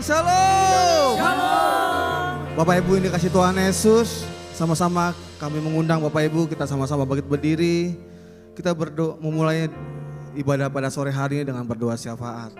Shalom. Shalom. Bapak Ibu ini kasih Tuhan Yesus, sama-sama kami mengundang Bapak Ibu, kita sama-sama bangkit berdiri. Kita berdoa memulai ibadah pada sore hari ini dengan berdoa syafaat.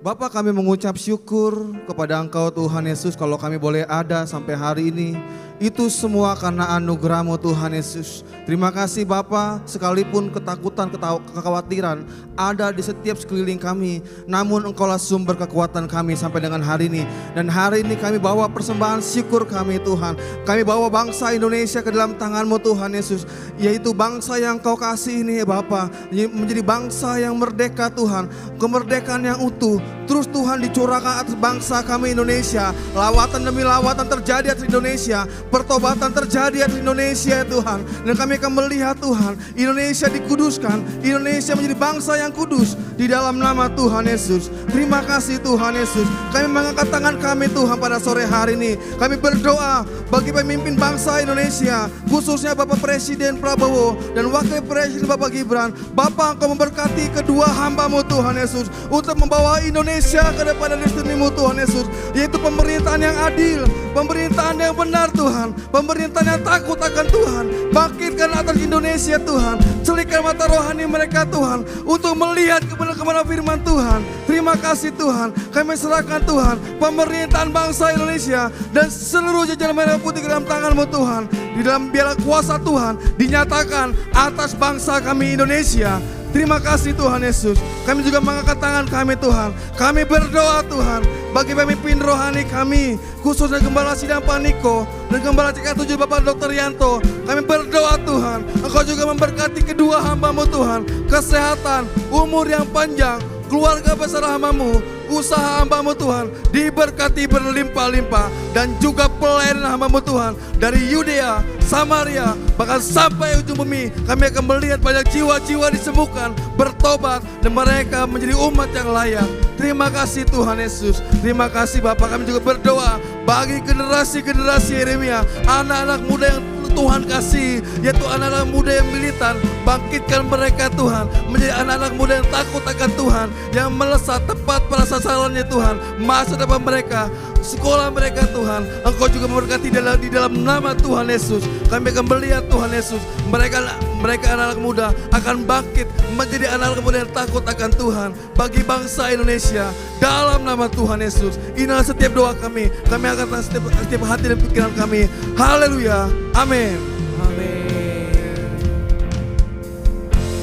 Bapak, kami mengucap syukur kepada Engkau Tuhan Yesus kalau kami boleh ada sampai hari ini. Itu semua karena anugerah-Mu Tuhan Yesus. Terima kasih Bapa, sekalipun ketakutan, kekhawatiran ada di setiap sekeliling kami, namun Engkaulah sumber kekuatan kami sampai dengan hari ini. Dan hari ini kami bawa persembahan syukur kami Tuhan. Kami bawa bangsa Indonesia ke dalam tangan-Mu Tuhan Yesus, yaitu bangsa yang Kau kasih ini ya Bapa, menjadi bangsa yang merdeka Tuhan, kemerdekaan yang utuh. Terus Tuhan dicurahkan atas bangsa kami Indonesia. Lawatan demi lawatan terjadi atas Indonesia. Pertobatan terjadi atas Indonesia Tuhan. Dan kami akan melihat Tuhan, Indonesia dikuduskan. Indonesia menjadi bangsa yang kudus di dalam nama Tuhan Yesus. Terima kasih Tuhan Yesus. Kami mengangkat tangan kami Tuhan pada sore hari ini. Kami berdoa bagi pemimpin bangsa Indonesia, khususnya Bapak Presiden Prabowo dan Wakil Presiden Bapak Gibran. Bapak, Engkau memberkati kedua hamba-Mu Tuhan Yesus untuk membawa Indonesia ke depan destiny-Mu Tuhan Yesus, yaitu pemerintahan yang adil, pemerintahan yang benar Tuhan, pemerintahan yang takut akan Tuhan. Bangkitkan atas Indonesia Tuhan, celihkan mata rohani mereka Tuhan untuk melihat kebenaran firman Tuhan. Terima kasih Tuhan, kami serahkan Tuhan pemerintahan bangsa Indonesia dan seluruh jajaran merah putih ke dalam tangan-Mu Tuhan. Di dalam biarlah kuasa Tuhan dinyatakan atas bangsa kami Indonesia. Terima kasih Tuhan Yesus. Kami juga mengangkat tangan kami Tuhan. Kami berdoa Tuhan bagi pemimpin rohani kami, khususnya Gembala Sidang Paniko dan Gembala CK7 Bapak Dr. Yanto. Kami berdoa Tuhan, Engkau juga memberkati kedua hamba-Mu Tuhan, kesehatan, umur yang panjang, keluarga besar hamba-Mu, usaha hamba-Mu Tuhan diberkati berlimpah-limpah, dan juga pelayanan hamba-Mu Tuhan dari Yudea, Samaria, bahkan sampai ujung bumi. Kami akan melihat banyak jiwa-jiwa disembuhkan, bertobat, dan mereka menjadi umat yang layak. Terima kasih Tuhan Yesus. Terima kasih Bapak. Kami juga berdoa bagi generasi-generasi Yeremia, anak-anak muda yang Tuhan kasih, yaitu anak-anak muda yang militan. Bangkitkan mereka Tuhan, menjadi anak-anak muda yang takut akan Tuhan, yang melesat tepat pada sasarannya Tuhan. Masa depan mereka, sekolah mereka Tuhan, Engkau juga memberkati di dalam nama Tuhan Yesus. Kami akan melihat Tuhan Yesus, mereka anak-anak muda akan bangkit menjadi anak-anak muda yang takut akan Tuhan bagi bangsa Indonesia dalam nama Tuhan Yesus. Inilah setiap doa kami. Kami akan setiap hati dan pikiran kami. Haleluya. Amin. Amin.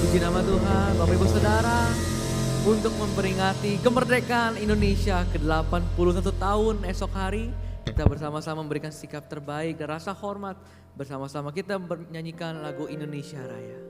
Puji nama Tuhan. Bapak Ibu Saudara, untuk memperingati kemerdekaan Indonesia ke-81 tahun esok hari, kita bersama-sama memberikan sikap terbaik dan rasa hormat. Bersama-sama kita menyanyikan lagu Indonesia Raya.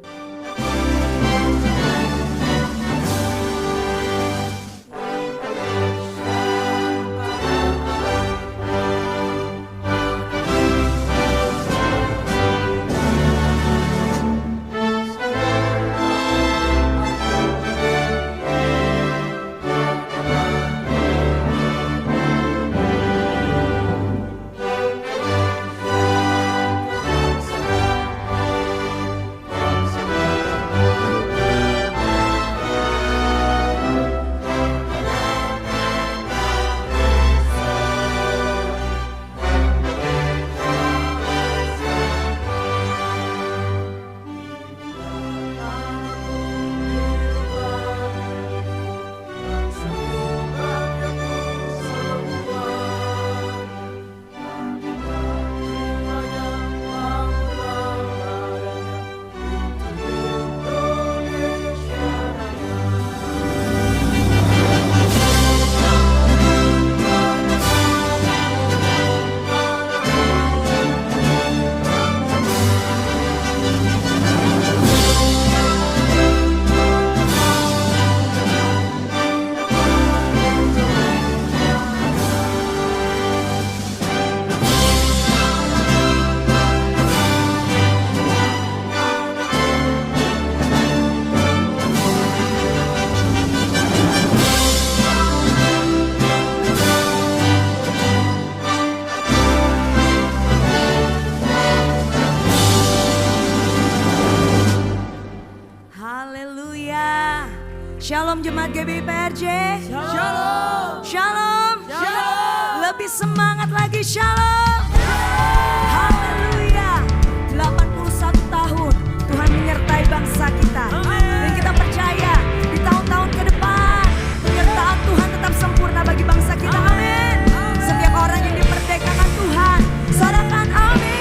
Shalom jemaat GBI PRJ. Shalom. Shalom. semangat lagi, shalom. Haleluya. 81 tahun Tuhan menyertai bangsa kita. Dan kita percaya di tahun-tahun ke depan penyertaan Tuhan tetap sempurna bagi bangsa kita. Amin. Setiap orang yang diperdekakan Tuhan, sorakan amin.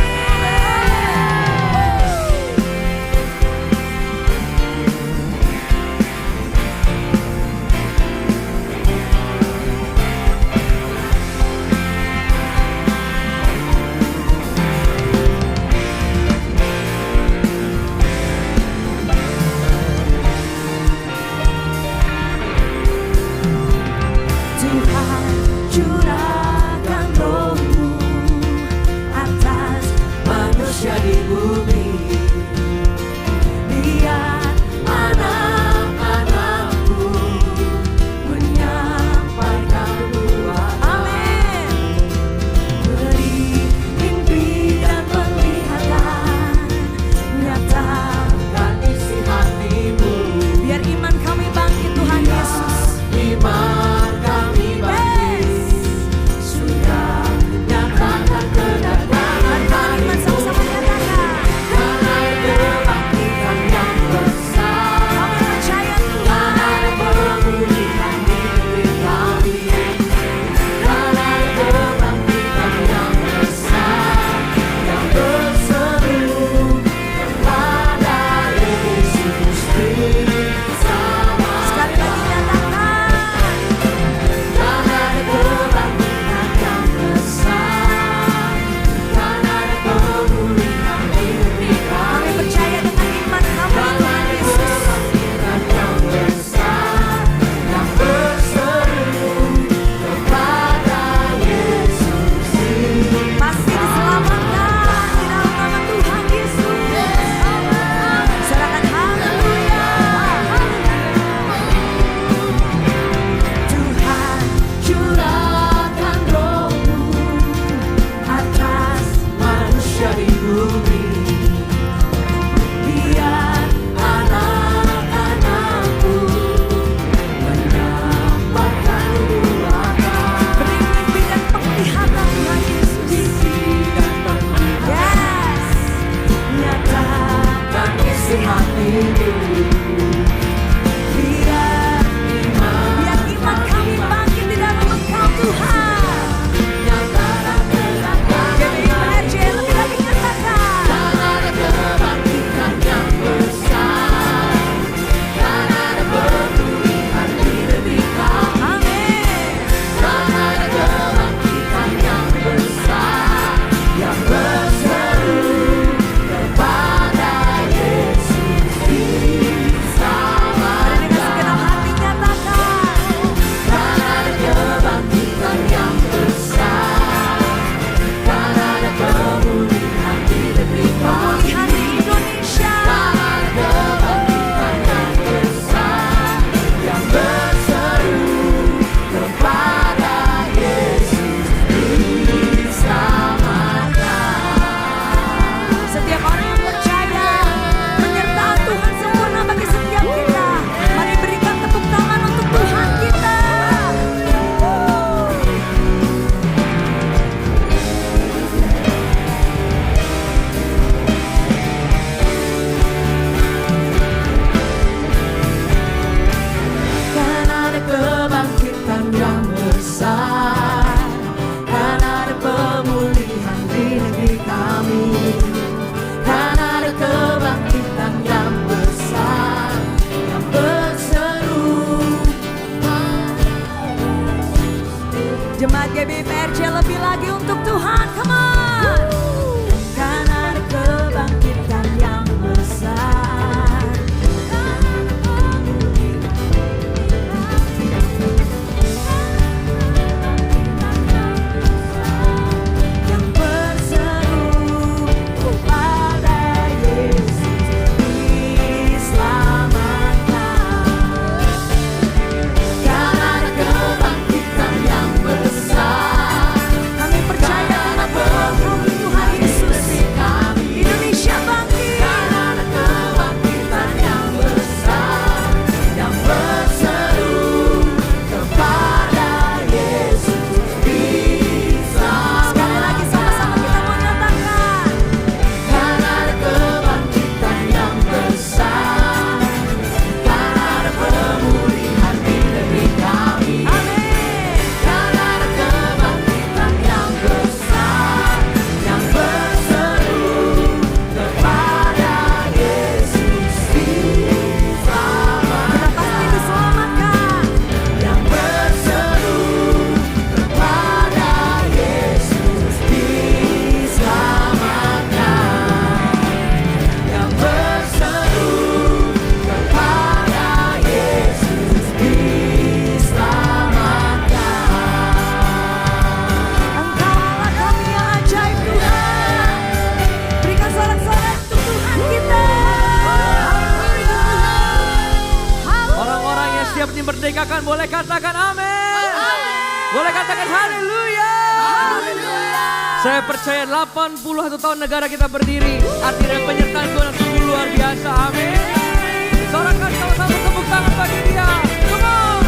boleh katakan amin. Boleh katakan haleluya. Saya percaya 81 tahun negara kita berdiri. Arti dari penyertaan Tuhan yang sungguh luar biasa. Amin. Sorakan sama-sama tepuk tangan bagi dia. Come on.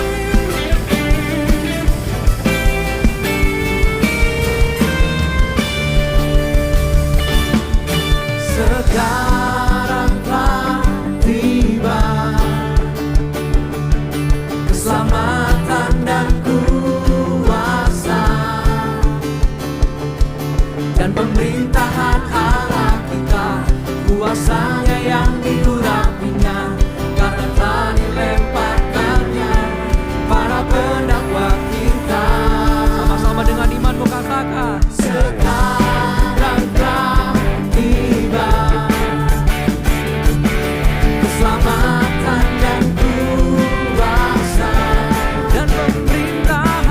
Sekarang telah tiba keselamatan dan kuasa dan pemerintahan Allah kita, kuasanya yang diurapinya karena telah dilemparkannya para pendakwa kita. Sama-sama dengan iman mau katakan sekarang telah tiba keselamatan dan kuasa dan pemerintahan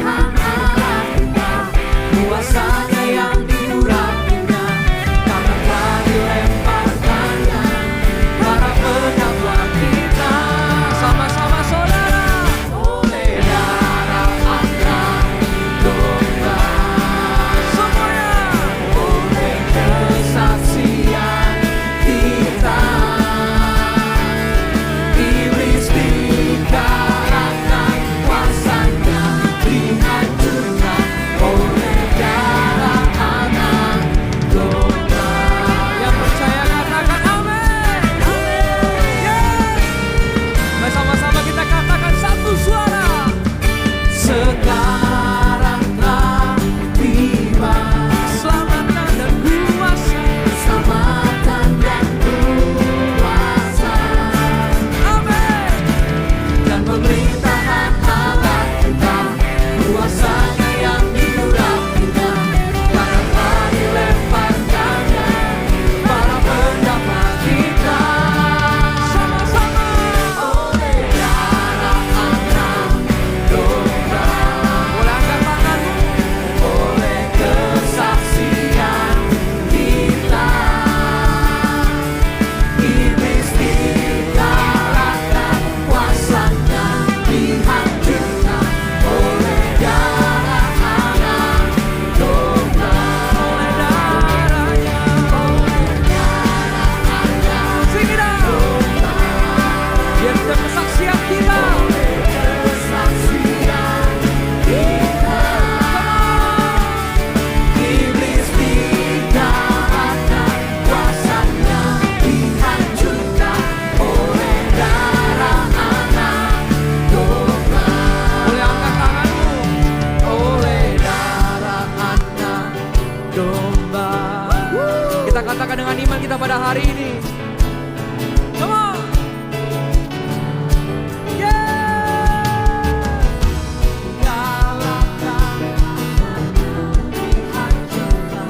Allah kita, kuasanya yang diurapinya karena telah dilemparkannya para pendakwa kita. Sama-sama saudara, oleh darah anak domba, semuanya oleh kesaksian kita, iblis dikalahkan, kuasanya dihancurkan oleh darah anak domba. Yang percaya katakan amin. Mari sama-sama kita katakan satu suara. Sekarang telah tiba keselamatan dan kuasa, keselamatan dan kuasa, amin, dan pemerintahan Allah kita, kuasanya yang diurapinya karena telah dilemparkannya para pendakwa kita. Sama-sama oleh darah anak domba, boleh angkat tanganmu, oleh kesaksian kita, iblis dikalahkan, kuasanya dihancurkan oleh darah anak domba, oleh darahnya, sing it out. Biar kita kesaksian kita, kesaksian kita, iblis dikalahkan, kuasanya dihancurkan oleh darah anak domba. Boleh angkat tanganmu, oleh darah anak domba. Kita katakan dengan iman kita pada hari ini. Come on. Yeah. Kalahkan, dihancurkan.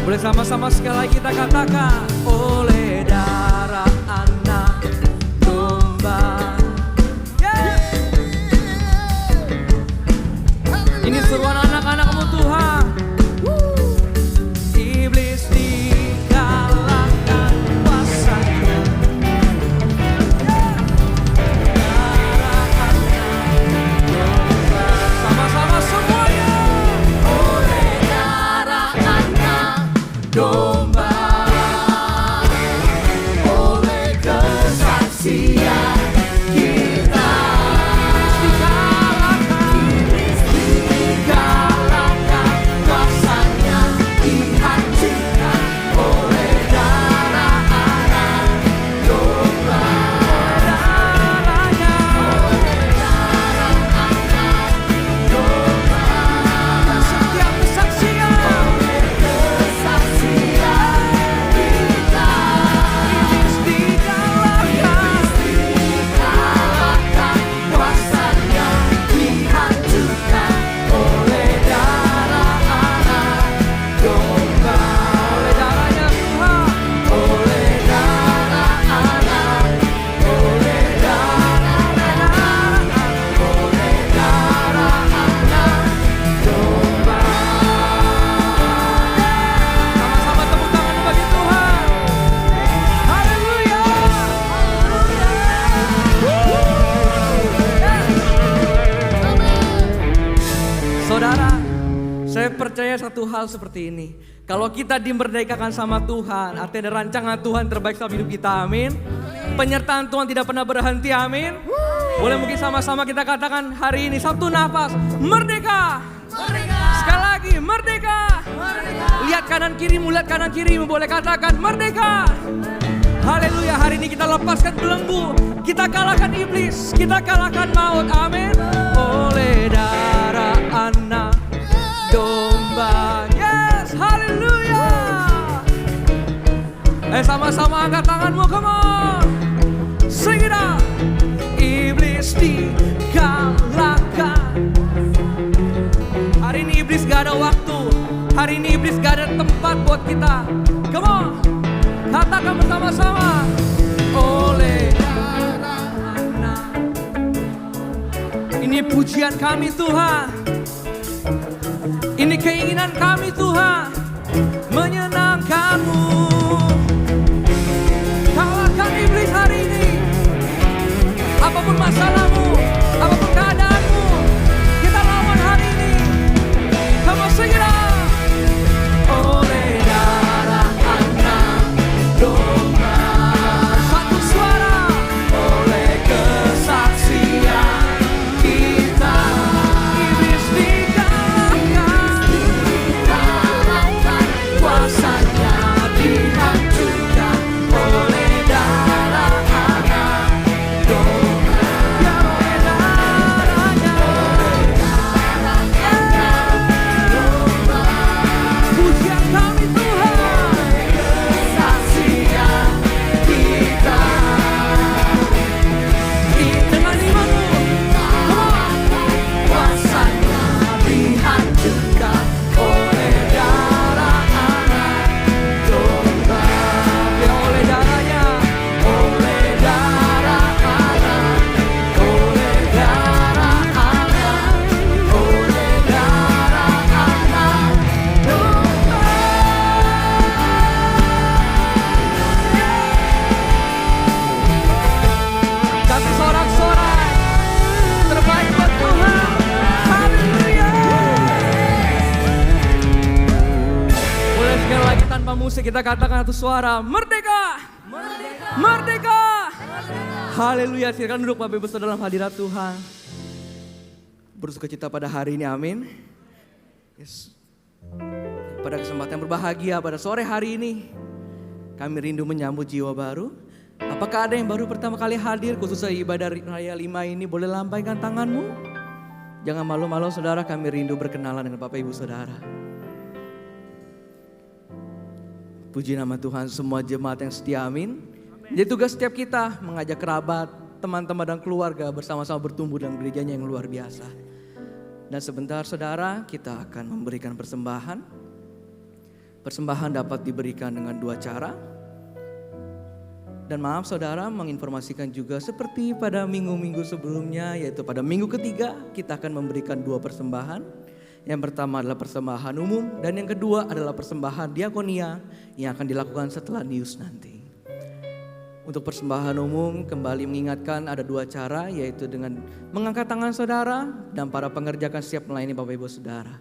Boleh sama-sama sekali lagi kita katakan oleh darah anak domba. Ini seruan anak-anakmu Tuhan. Iblis dikalahkan, kuasanya darah anak domba. Sama-sama semuanya oleh darah anak domba, oleh Saya percaya satu hal seperti ini. Kalau kita dimerdekakan sama Tuhan, artinya ada rancangan Tuhan terbaik dalam hidup kita, amin. Penyertaan Tuhan tidak pernah berhenti, amin. Boleh mungkin sama-sama kita katakan hari ini satu nafas, merdeka. Merdeka. Sekali lagi, merdeka. Merdeka. Lihat kanan kirimu, lihat kanan kirimu, boleh katakan merdeka. Haleluya, hari ini kita lepaskan belenggu, kita kalahkan iblis, kita kalahkan maut, amin. Oleh darah anak domba, yes, haleluya. Sama-sama angkat tanganmu, come on. Sing it out. Iblis dikalahkan. Hari ini iblis gak ada waktu, hari ini iblis gak ada tempat buat kita. Come on, katakan bersama-sama. Oleh darah anak. Ini pujian kami Tuhan, ini keinginan kami Tuhan, menyenangkan-Mu. Kalahkan iblis hari ini. Apapun masalahmu, apapun keadaanmu, kita lawan hari ini. Kamu segera. Oleh darah anak domba, satu suara. Oleh kesaksian kita, iblis dikalahkan, kuasanya dihancurkan. Oleh darah anak domba, ya oleh darahnya, pujian kami Tuhan, kesaksian kita. Dengan imanmu, kuasanya dihancurkan. Oleh darah anak domba, ya oleh darahnya, oleh darah anak, oleh darah anak, oleh darah anak domba. Kasih sorak-sorai terbaik buat Tuhan. Haleluya. Boleh sekali lagi tanpa musik kita katakan satu suara, merdeka. Merdeka. Merdeka. Haleluya. Silakan duduk Bapak Ibu Saudara dalam hadirat Tuhan. Bersukacita pada hari ini, amin. Yes. Pada kesempatan yang berbahagia pada sore hari ini, kami rindu menyambut jiwa baru. Apakah ada yang baru pertama kali hadir khususnya ibadah Raya 5 ini? Boleh lambaikan tanganmu. Jangan malu-malu saudara, kami rindu berkenalan dengan Bapak Ibu Saudara. Puji nama Tuhan, semua jemaat yang setia, amin. Jadi tugas setiap kita mengajak kerabat, teman-teman dan keluarga bersama-sama bertumbuh dalam gerejanya yang luar biasa. Dan sebentar saudara, kita akan memberikan persembahan. Persembahan dapat diberikan dengan dua cara. Dan maaf saudara, menginformasikan juga seperti pada minggu-minggu sebelumnya, yaitu pada minggu ketiga kita akan memberikan dua persembahan. Yang pertama adalah persembahan umum dan yang kedua adalah persembahan diakonia yang akan dilakukan setelah news nanti. Untuk persembahan umum kembali mengingatkan ada dua cara, yaitu dengan mengangkat tangan saudara dan para pengerja akan siap melayani Bapak Ibu Saudara.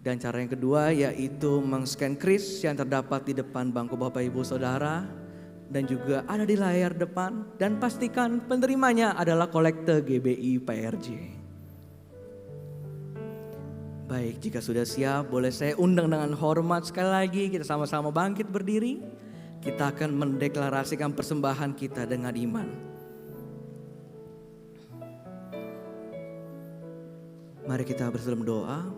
Dan cara yang kedua yaitu meng-scan kris yang terdapat di depan bangku Bapak Ibu Saudara dan juga ada di layar depan, dan pastikan penerimanya adalah kolekte GBI PRJ. Baik, jika sudah siap boleh saya undang dengan hormat sekali lagi kita sama-sama bangkit berdiri. Kita akan mendeklarasikan persembahan kita dengan iman. Mari kita bersama doa.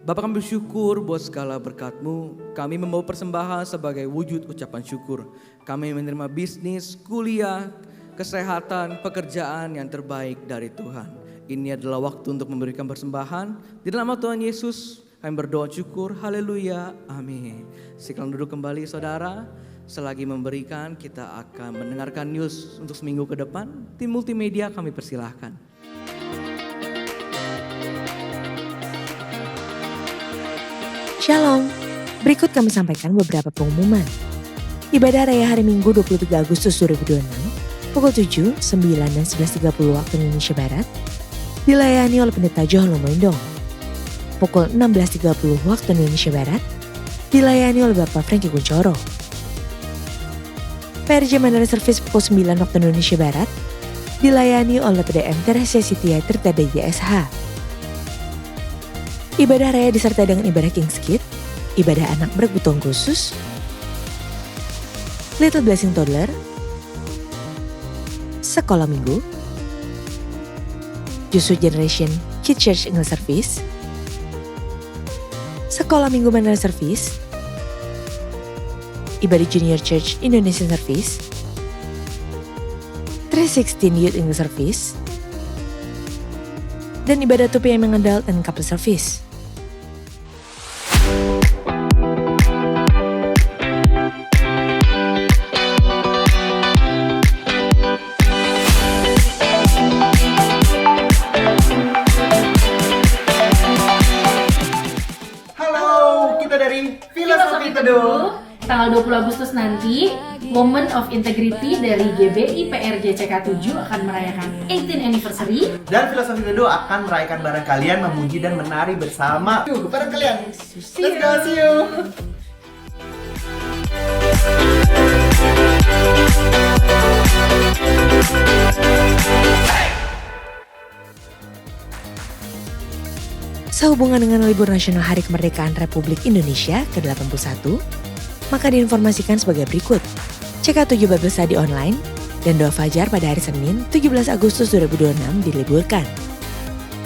Bapa, kami bersyukur buat segala berkat-Mu. Kami membawa persembahan sebagai wujud ucapan syukur. Kami menerima bisnis, kuliah, kesehatan, pekerjaan yang terbaik dari Tuhan. Ini adalah waktu untuk memberikan persembahan. Di dalam nama Tuhan Yesus kami berdoa syukur. Haleluya. Amin. Silakan duduk kembali saudara. Selagi memberikan kita akan mendengarkan news untuk seminggu ke depan. Tim multimedia kami persilahkan. Shalom, berikut kami sampaikan beberapa pengumuman. Ibadah Raya hari Minggu 23 Agustus 2026, pukul 7, 9, dan 11.30 waktu Indonesia Barat, dilayani oleh Pendeta John Lomondong. pukul 16.30 waktu Indonesia Barat dilayani oleh Bapak Franky Kuncoro. PRJ Manara Service pukul 9 waktu Indonesia Barat dilayani oleh PDM Teresia Sitia Tirta DJSH. Ibadah raya disertai dengan ibadah King's Kid, ibadah anak berkebutuhan khusus, Little Blessing Toddler, sekolah minggu, Joshua Generation Kid Church English Service, sekolah minggu Manara Service, ibadah Junior Church Indonesian Service, 316 Youth English Service, dan ibadah 2PM Adult and Couple Service. Halo, kita dari Filosofi Teduh. Tanggal 20 Agustus nanti, Women of Integrity dari GBI PRJ CK7 akan merayakan 18th anniversary. Dan Filosofi Teduh akan merayakan bareng kalian, memuji dan menari bersama. Yuk, bareng kalian. Let's go, see you. Sehubungan dengan libur nasional Hari Kemerdekaan Republik Indonesia ke-81, maka diinformasikan sebagai berikut. CK7 Bible Study online dan doa fajar pada hari Senin 17 Agustus 2026 diliburkan.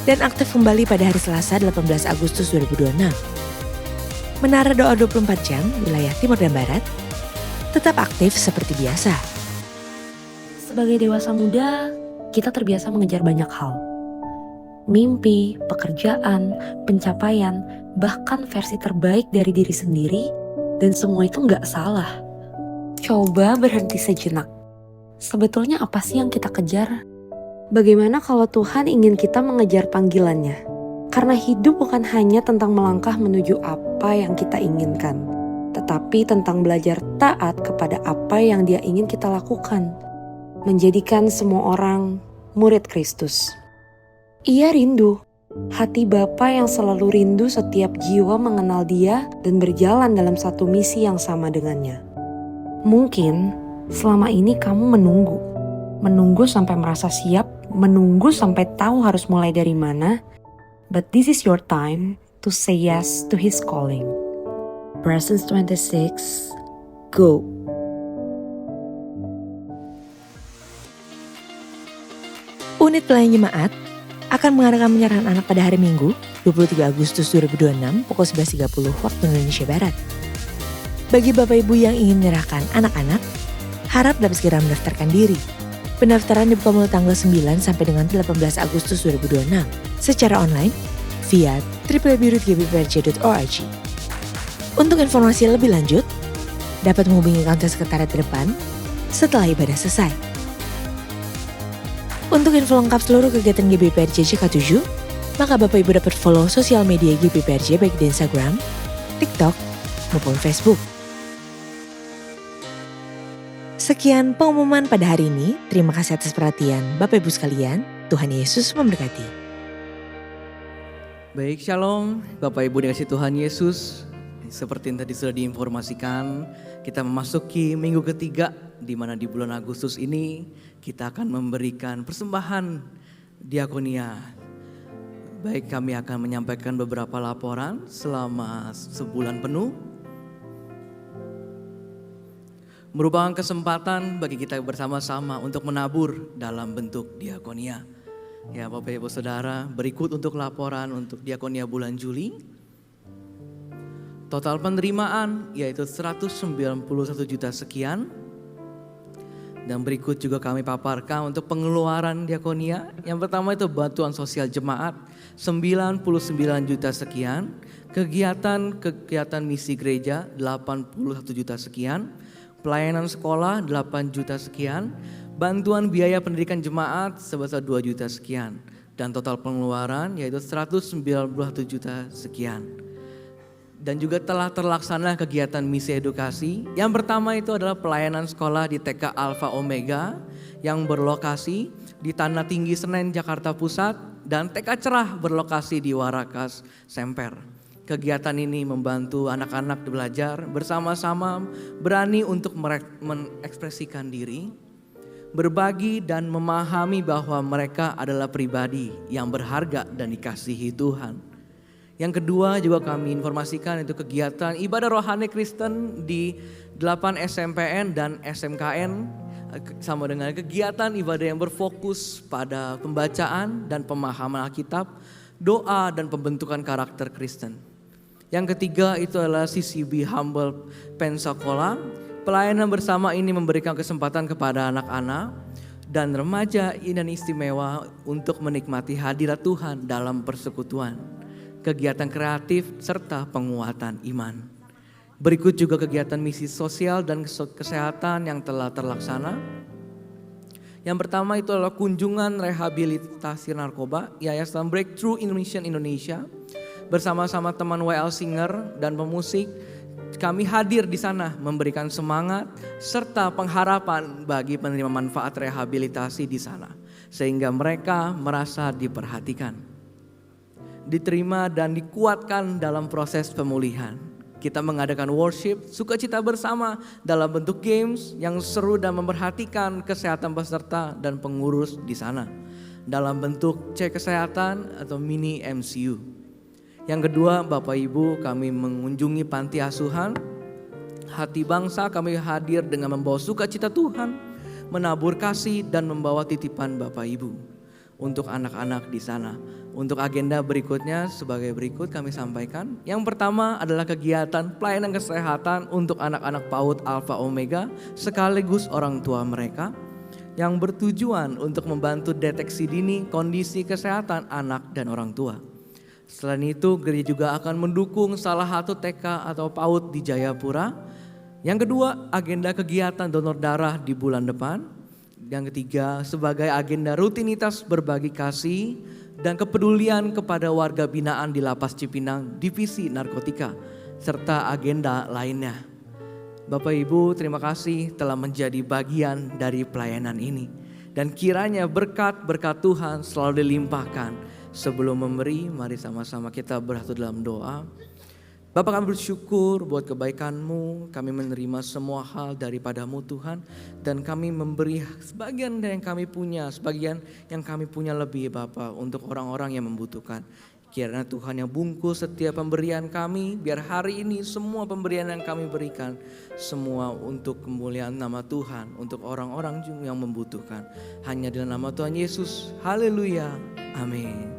Dan aktif kembali pada hari Selasa 18 Agustus 2026. Menara doa 24 jam wilayah Timur dan Barat tetap aktif seperti biasa. Sebagai dewasa muda, kita terbiasa mengejar banyak hal. Mimpi, pekerjaan, pencapaian, bahkan versi terbaik dari diri sendiri, dan semua itu nggak salah. Coba berhenti sejenak. Sebetulnya apa sih yang kita kejar? Bagaimana kalau Tuhan ingin kita mengejar panggilannya? Karena hidup bukan hanya tentang melangkah menuju apa yang kita inginkan, tetapi tentang belajar taat kepada apa yang Dia ingin kita lakukan. Menjadikan semua orang murid Kristus. Ia rindu, hati Bapa yang selalu rindu setiap jiwa mengenal Dia dan berjalan dalam satu misi yang sama dengannya. Mungkin selama ini kamu menunggu sampai merasa siap, menunggu sampai tahu harus mulai dari mana, but this is your time to say yes to His calling. Presence 26, go! Unit pelayanan jemaat akan mengadakan penyerahan anak pada hari Minggu 23 Agustus 2026 pukul 11.30 waktu Indonesia Barat. Bagi Bapak Ibu yang ingin menyerahkan anak-anak, harap dapat segera mendaftarkan diri. Pendaftaran dibuka mulai tanggal 9 sampai dengan 18 Agustus 2026 secara online via www.gbprj.org. Untuk informasi lebih lanjut, dapat menghubungi kantor sekretariat depan setelah ibadah selesai. Untuk info lengkap seluruh kegiatan GBPRJ CK7, maka Bapak Ibu dapat follow sosial media GBPRJ baik di Instagram, TikTok, maupun Facebook. Sekian pengumuman pada hari ini. Terima kasih atas perhatian Bapak Ibu sekalian. Tuhan Yesus memberkati. Baik, shalom Bapak Ibu dikasih Tuhan Yesus. Seperti yang tadi sudah diinformasikan, kita memasuki minggu ketiga di mana di bulan Agustus ini kita akan memberikan persembahan diakonia. Baik, kami akan menyampaikan beberapa laporan selama sebulan penuh. Merupakan kesempatan bagi kita bersama-sama untuk menabur dalam bentuk diakonia. Ya Bapak Ibu Saudara, berikut untuk laporan untuk diakonia bulan Juli. Total penerimaan yaitu 191 juta sekian. Dan berikut juga kami paparkan untuk pengeluaran diakonia. Yang pertama itu bantuan sosial jemaat 99 juta sekian. Kegiatan misi gereja 81 juta sekian. Pelayanan sekolah 8 juta sekian. Bantuan biaya pendidikan jemaat sebesar 2 juta sekian. Dan total pengeluaran yaitu 191 juta sekian. dan juga telah terlaksana kegiatan misi edukasi. Yang pertama itu adalah pelayanan sekolah di TK Alpha Omega yang berlokasi di Tanah Tinggi Senen, Jakarta Pusat, dan TK Cerah berlokasi di Warakas, Semper. Kegiatan ini membantu anak-anak belajar bersama-sama berani untuk mengekspresikan diri, berbagi dan memahami bahwa mereka adalah pribadi yang berharga dan dikasihi Tuhan. Yang kedua juga kami informasikan itu kegiatan ibadah rohani Kristen di 8 SMPN dan SMKN sama dengan kegiatan ibadah yang berfokus pada pembacaan dan pemahaman Alkitab, doa dan pembentukan karakter Kristen. Yang ketiga itu adalah CCB Humble Pensacola. Pelayanan bersama ini memberikan kesempatan kepada anak-anak dan remaja dan istimewa untuk menikmati hadirat Tuhan dalam persekutuan, kegiatan kreatif serta penguatan iman. Berikut juga kegiatan misi sosial dan kesehatan yang telah terlaksana. Yang pertama itu adalah kunjungan rehabilitasi narkoba Yayasan Breakthrough Indonesia. Bersama-sama teman WL Singer dan pemusik, kami hadir di sana memberikan semangat serta pengharapan bagi penerima manfaat rehabilitasi di sana, sehingga mereka merasa diperhatikan, diterima dan dikuatkan dalam proses pemulihan. Kita mengadakan worship, sukacita bersama dalam bentuk games yang seru dan memperhatikan kesehatan peserta dan pengurus di sana dalam bentuk cek kesehatan atau mini MCU. Yang kedua, Bapak Ibu, kami mengunjungi panti asuhan Hati Bangsa. Kami hadir dengan membawa sukacita Tuhan, menabur kasih dan membawa titipan Bapak Ibu untuk anak-anak di sana. Untuk agenda berikutnya sebagai berikut kami sampaikan. Yang pertama adalah kegiatan pelayanan kesehatan untuk anak-anak PAUD Alpha Omega sekaligus orang tua mereka, yang bertujuan untuk membantu deteksi dini kondisi kesehatan anak dan orang tua. Selain itu, gereja juga akan mendukung salah satu TK atau PAUD di Jayapura. Yang kedua, agenda kegiatan donor darah di bulan depan. Yang ketiga, sebagai agenda rutinitas berbagi kasih dan kepedulian kepada warga binaan di Lapas Cipinang, Divisi Narkotika, serta agenda lainnya. Bapak Ibu, terima kasih telah menjadi bagian dari pelayanan ini. Dan kiranya berkat-berkat Tuhan selalu dilimpahkan. Sebelum memberi, mari sama-sama kita bersatu dalam doa. Bapa, kami bersyukur buat kebaikan-Mu, kami menerima semua hal daripada-Mu Tuhan. Dan kami memberi sebagian dari yang kami punya, sebagian yang kami punya lebih Bapa untuk orang-orang yang membutuhkan. Kiranya Tuhan yang bungkus setiap pemberian kami, biar hari ini semua pemberian yang kami berikan, semua untuk kemuliaan nama Tuhan, untuk orang-orang yang membutuhkan. Hanya dalam nama Tuhan Yesus, haleluya, amin.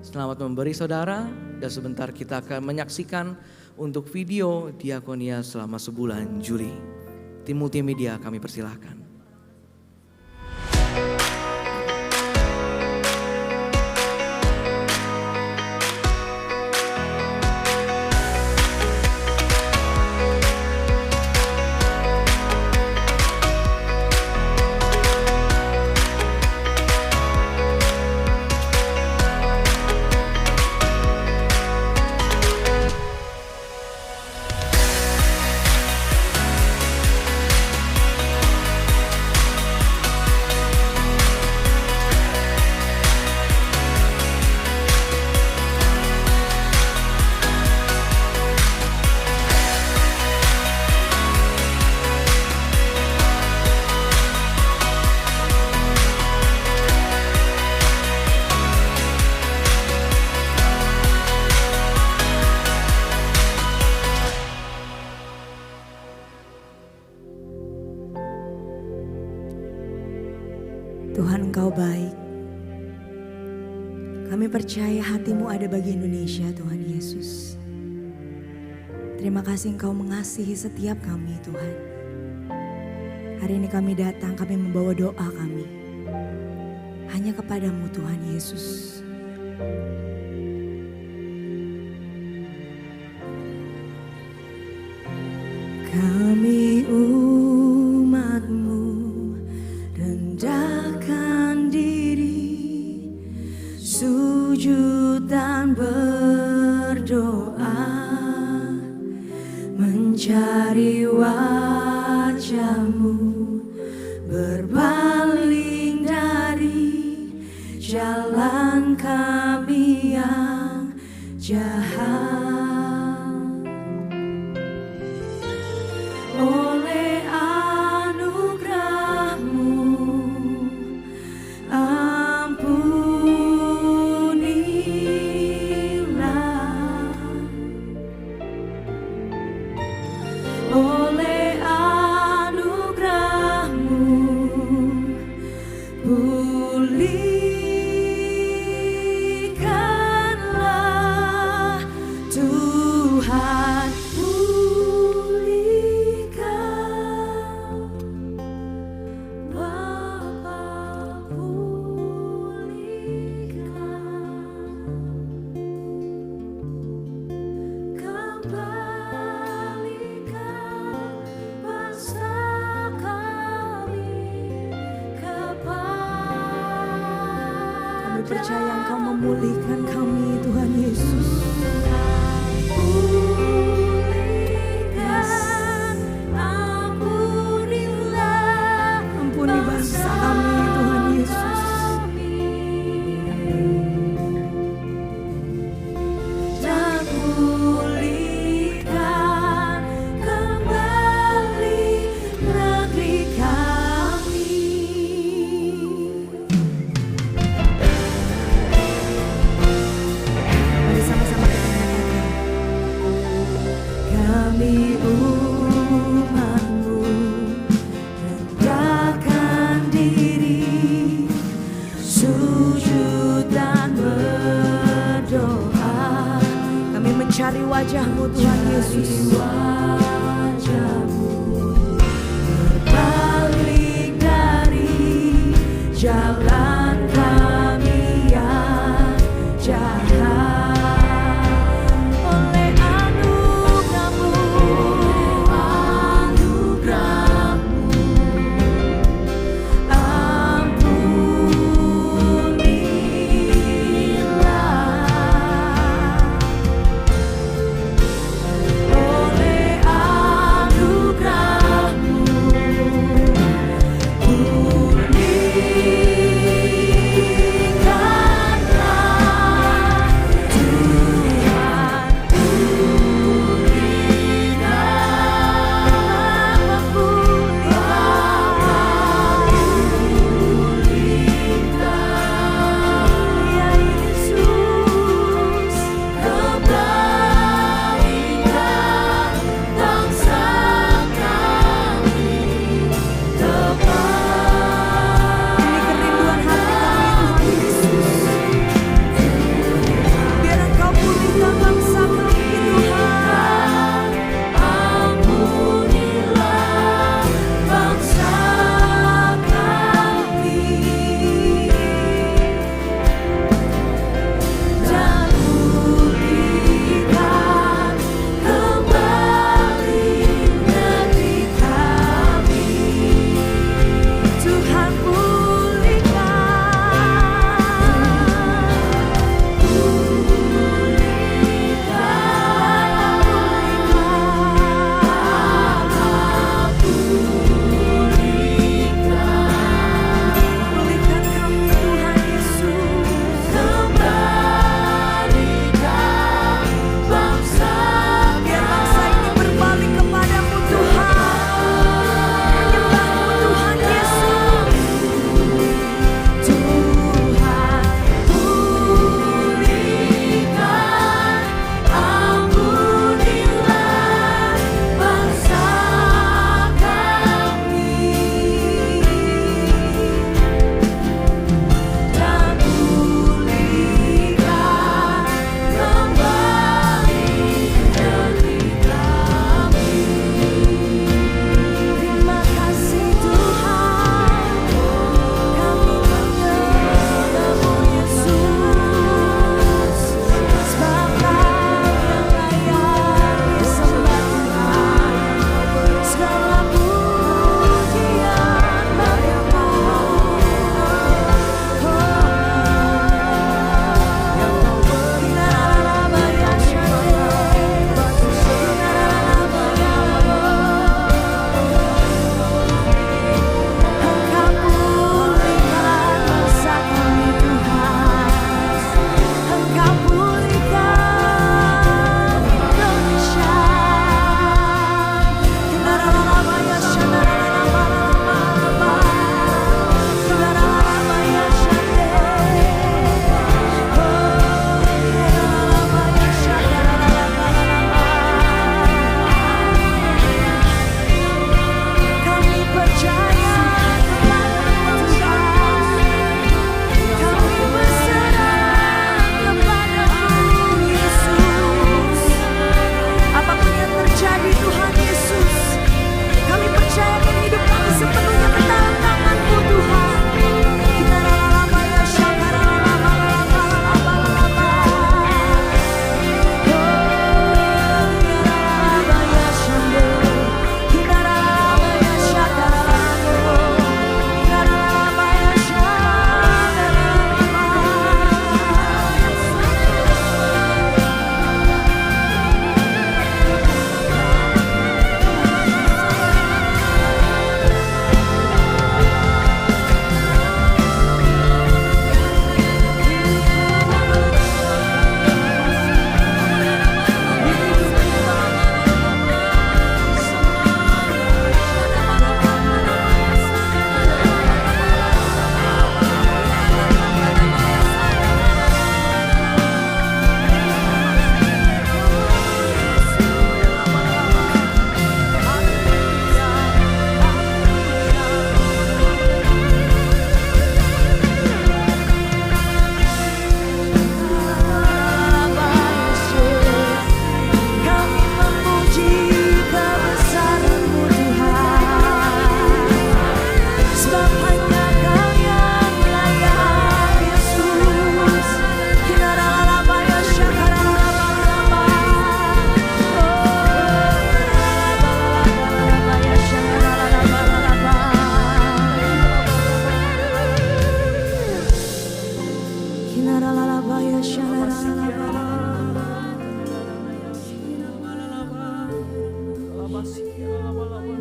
Selamat memberi saudara, dan sebentar kita akan menyaksikan untuk video diakonia selama sebulan Juli. Tim multimedia kami persilahkan. Tuhan, Engkau baik. Kami percaya hati-Mu ada bagi Indonesia, Tuhan Yesus. Terima kasih Engkau mengasihi setiap kami, Tuhan. Hari ini kami datang, kami membawa doa kami hanya kepadamu, Tuhan Yesus. Kami umat-Mu rendahkan diri, sujud dan berdoa. mencari wajah-Mu, berpaling dari jalan kami yang jahat. Oleh anugerah-Mu, ampunilah. Oleh anugerah-Mu, pulihkanlah Tuhan, pulihkan Bapa, pulihkan, kembalikan bangsa kami Kami percaya Engkau memulihkan kami, Tuhan Yesus. Pulihkan, ampunilah, ampuni bangsa kami, Tuhan Yesus. Dan pulihkan kembali negeri kami. Mari sama-sama kita nyatakan. Kami umat-Mu, rendahkan diri, sujud dan berdoa. Kami mencari wajah-Mu, Tuhan Yesus. Berbalik dari jalan kami yang jahat. Oleh anugerah-Mu, ampunilah. Oleh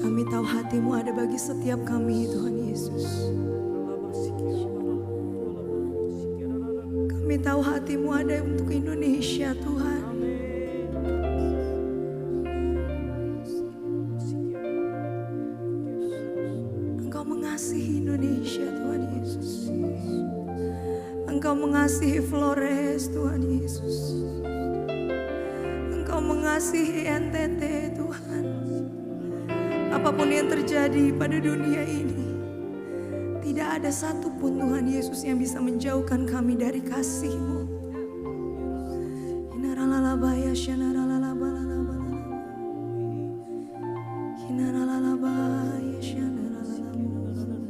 Kami tahu hati-Mu ada bagi setiap kami, Tuhan Yesus. Kami tahu hati-Mu ada untuk Indonesia, Tuhan. Engkau mengasihi Indonesia, Tuhan Yesus. Engkau mengasihi Flores, Tuhan Yesus. Engkau mengasihi NTT, Tuhan. Apapun yang terjadi pada dunia ini, tidak ada satupun Tuhan Yesus yang bisa menjauhkan kami dari kasih-Mu. Hinaralalabaya, syanaralalabalalabala. Hinaralalabaya, syanaralalabalala.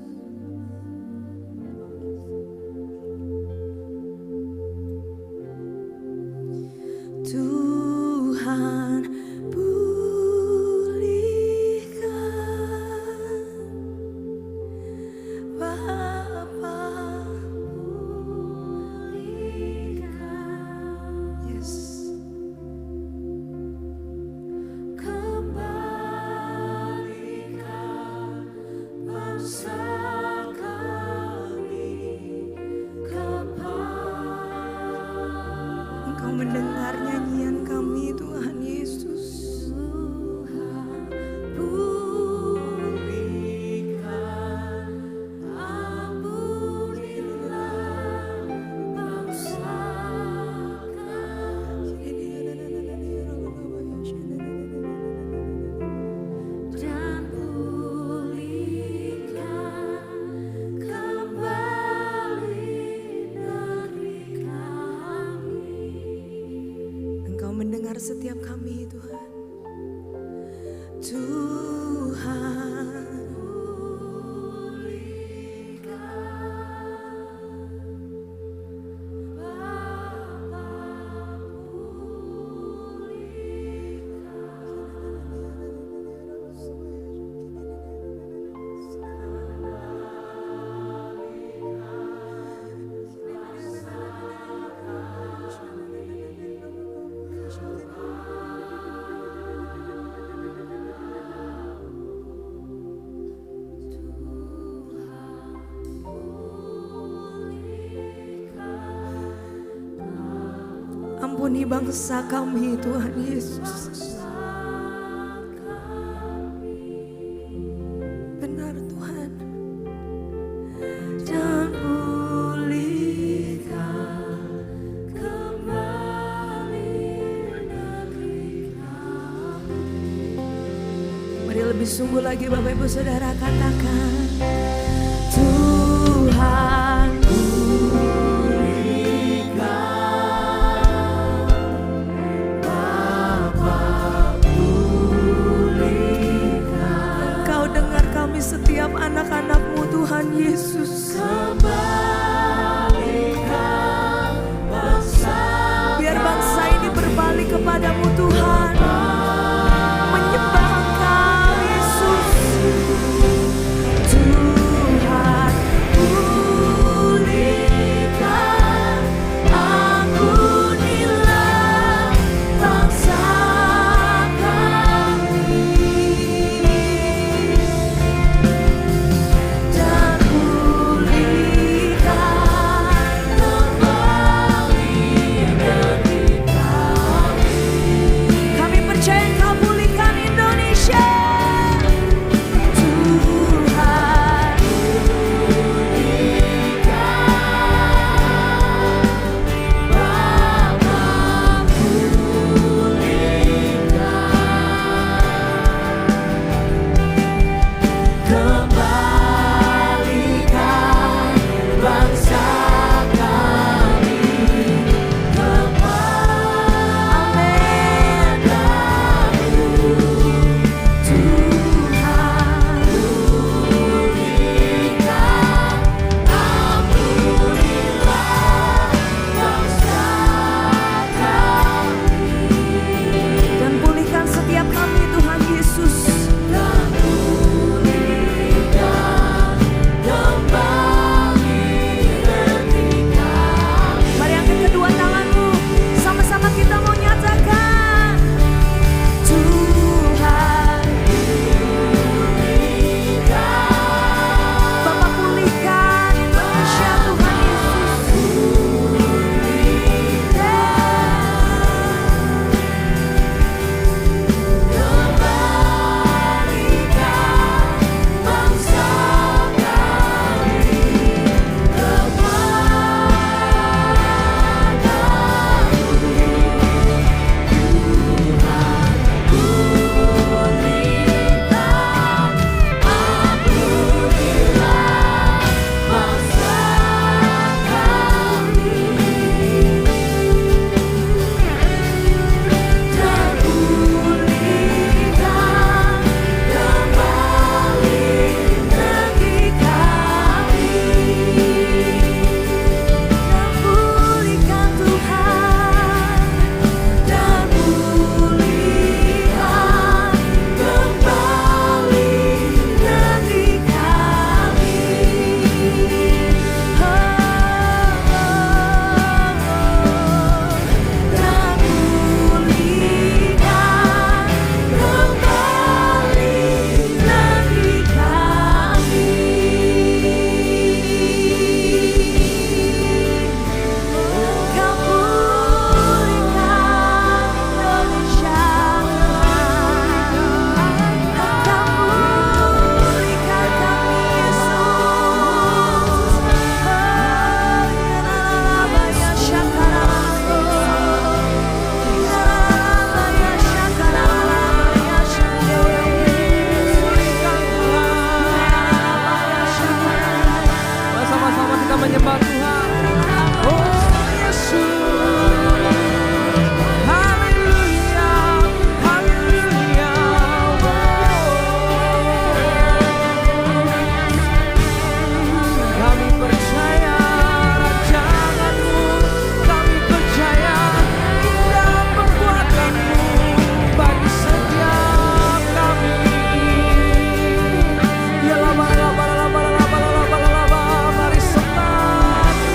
Tuhan, Engkau mendengar nyanyian kami, Tuhan Yesus. Engkau mendengar setiap kami, Tuhan. Tuhan, ampuni bangsa kami, Tuhan Yesus. Benar, Tuhan. Dan pulihkan kembali negeri kami. Mari lebih sungguh lagi Bapak Ibu Saudara katakan, Tuhan setiap anak-anak-Mu, Tuhan Yesus. Biar bangsa ini berbalik kepadamu, Tuhan. Menyembah Engkau, Yesus. Tuhan, pulihkan, ampunilah bangsa kami. Dan pulihkan nyembah Tuhan. Oh Yesus, haleluya, haleluya. Kami percaya rancangan-Mu, kami percaya indah perbuatan-Mu bagi setiap kami. Ya laba laba laba laba laba laba, mari sembah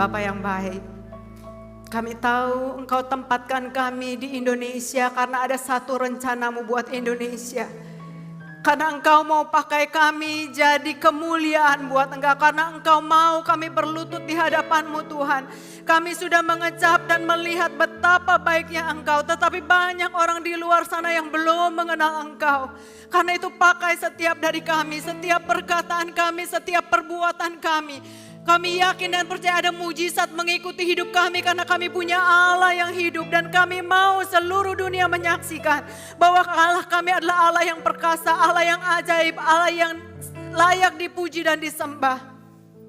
Bapa yang baik. Kami tahu Engkau tempatkan kami di Indonesia karena ada satu rencanamu buat Indonesia. Karena Engkau mau pakai kami jadi kemuliaan buat Engkau. Karena Engkau mau kami berlutut di hadapan-Mu Tuhan. Kami sudah mengecap dan melihat betapa baiknya Engkau. Tetapi banyak orang di luar sana yang belum mengenal Engkau. Karena itu pakai setiap dari kami, setiap perkataan kami, setiap perbuatan kami. Kami yakin dan percaya ada mujizat mengikuti hidup kami karena kami punya Allah yang hidup. Dan kami mau seluruh dunia menyaksikan bahwa Allah kami adalah Allah yang perkasa, Allah yang ajaib, Allah yang layak dipuji dan disembah.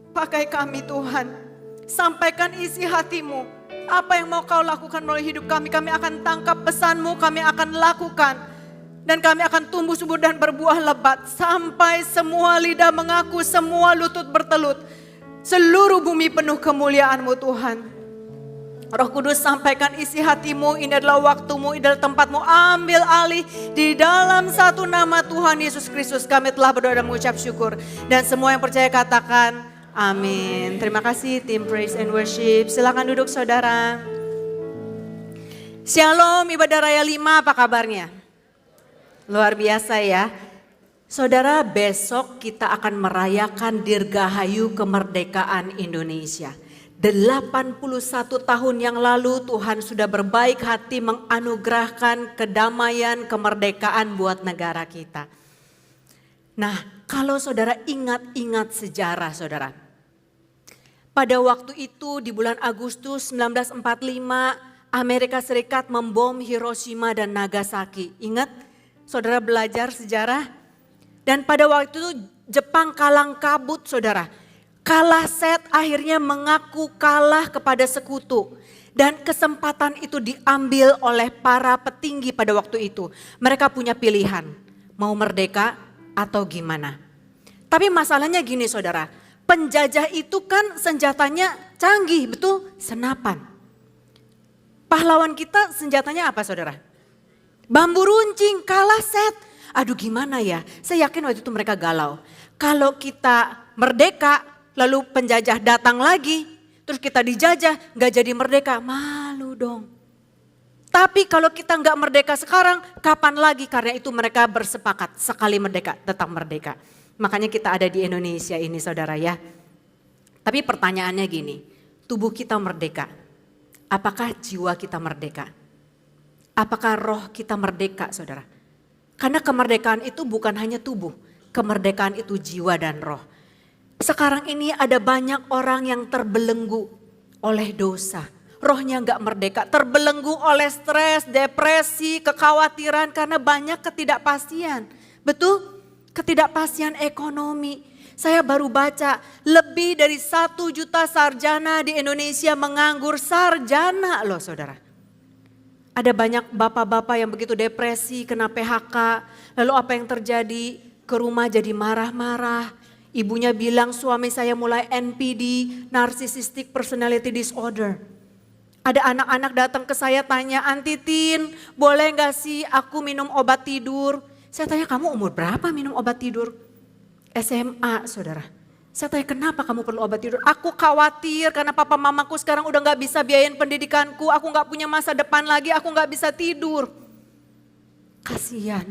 Pakai kami Tuhan, sampaikan isi hatimu. Apa yang mau kau lakukan melalui hidup kami, kami akan tangkap pesanmu, kami akan lakukan. Dan kami akan tumbuh subur dan berbuah lebat sampai semua lidah mengaku, semua lutut bertelut. Seluruh bumi penuh kemuliaan-Mu Tuhan. Roh Kudus sampaikan isi hatimu, ini adalah waktumu, ini adalah tempatmu, ambil alih di dalam satu nama Tuhan Yesus Kristus. Kami telah berdoa dan mengucap syukur. Dan semua yang percaya katakan amin. Terima kasih tim Praise and Worship. Silakan duduk saudara. Shalom ibadah raya 5, apa kabarnya? Luar biasa ya. Saudara, besok kita akan merayakan Dirgahayu kemerdekaan Indonesia. 81 tahun yang lalu Tuhan sudah berbaik hati menganugerahkan kedamaian, kemerdekaan buat negara kita. Nah, kalau saudara ingat-ingat sejarah saudara. Pada waktu itu di bulan Agustus 1945 Amerika Serikat membom Hiroshima dan Nagasaki. Ingat saudara belajar sejarah? Dan pada waktu itu Jepang kalang kabut saudara. Kalah set akhirnya mengaku kalah kepada sekutu. Dan kesempatan itu diambil oleh para petinggi pada waktu itu. Mereka punya pilihan. Mau merdeka atau gimana. Tapi masalahnya gini saudara. Penjajah itu kan senjatanya canggih, betul? Senapan. Pahlawan kita senjatanya apa saudara? Bambu runcing, kalah set. Aduh gimana ya, saya yakin waktu itu mereka galau. Kalau kita merdeka, lalu penjajah datang lagi, terus kita dijajah, gak jadi merdeka, malu dong. Tapi kalau kita gak merdeka sekarang, kapan lagi? Karena itu mereka bersepakat, sekali merdeka, tetap merdeka. Makanya kita ada di Indonesia ini saudara ya. Tapi pertanyaannya gini, tubuh kita merdeka, apakah jiwa kita merdeka? Apakah roh kita merdeka saudara? Karena kemerdekaan itu bukan hanya tubuh, kemerdekaan itu jiwa dan roh. Sekarang ini ada banyak orang yang terbelenggu oleh dosa. Rohnya gak merdeka, terbelenggu oleh stres, depresi, kekhawatiran karena banyak ketidakpastian. Betul? Ketidakpastian ekonomi. Saya baru baca lebih dari 1 juta sarjana di Indonesia menganggur, sarjana loh saudara. Ada banyak bapak-bapak yang begitu depresi, kena PHK. Lalu apa yang terjadi? Ke rumah jadi marah-marah. Ibunya bilang suami saya mulai NPD, Narcissistic Personality Disorder. Ada anak-anak datang ke saya tanya, Aunty Tin boleh gak sih aku minum obat tidur? Saya tanya kamu umur berapa minum obat tidur? SMA saudara. Saya tanya kenapa kamu perlu obat tidur? Aku khawatir karena papa mamaku sekarang udah gak bisa biayain pendidikanku. Aku gak punya masa depan lagi, aku gak bisa tidur. Kasihan.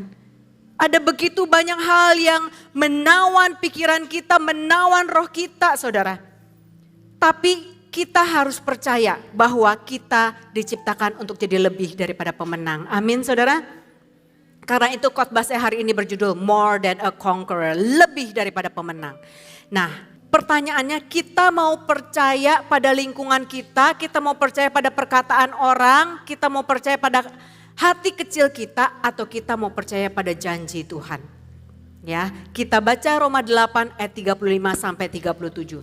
Ada begitu banyak hal yang menawan pikiran kita, menawan roh kita saudara. Tapi kita harus percaya bahwa kita diciptakan untuk jadi lebih daripada pemenang. Amin saudara. Karena itu khotbah saya hari ini berjudul More Than a Conqueror, lebih daripada pemenang. Nah, pertanyaannya kita mau percaya pada lingkungan kita mau percaya pada perkataan orang, kita mau percaya pada hati kecil kita atau kita mau percaya pada janji Tuhan. Ya, kita baca Roma 8 ayat 35 sampai 37.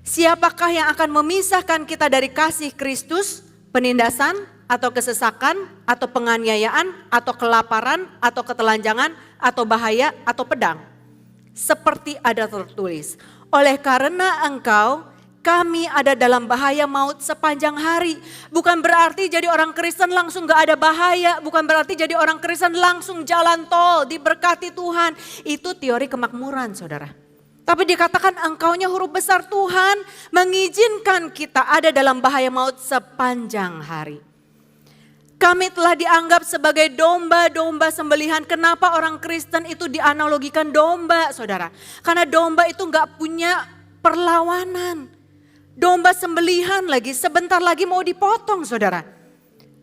Siapakah yang akan memisahkan kita dari kasih Kristus? Penindasan atau kesesakan atau penganiayaan atau kelaparan atau ketelanjangan atau bahaya atau pedang? Seperti ada tertulis, oleh karena engkau kami ada dalam bahaya maut sepanjang hari. Bukan berarti jadi orang Kristen langsung gak ada bahaya. Bukan berarti jadi orang Kristen langsung jalan tol, diberkati Tuhan. Itu teori kemakmuran saudara. Tapi dikatakan engkaunya huruf besar, Tuhan mengizinkan kita ada dalam bahaya maut sepanjang hari. Kami telah dianggap sebagai domba-domba sembelihan. Kenapa orang Kristen itu dianalogikan domba, saudara? Karena domba itu gak punya perlawanan. Domba sembelihan lagi, sebentar lagi mau dipotong, saudara.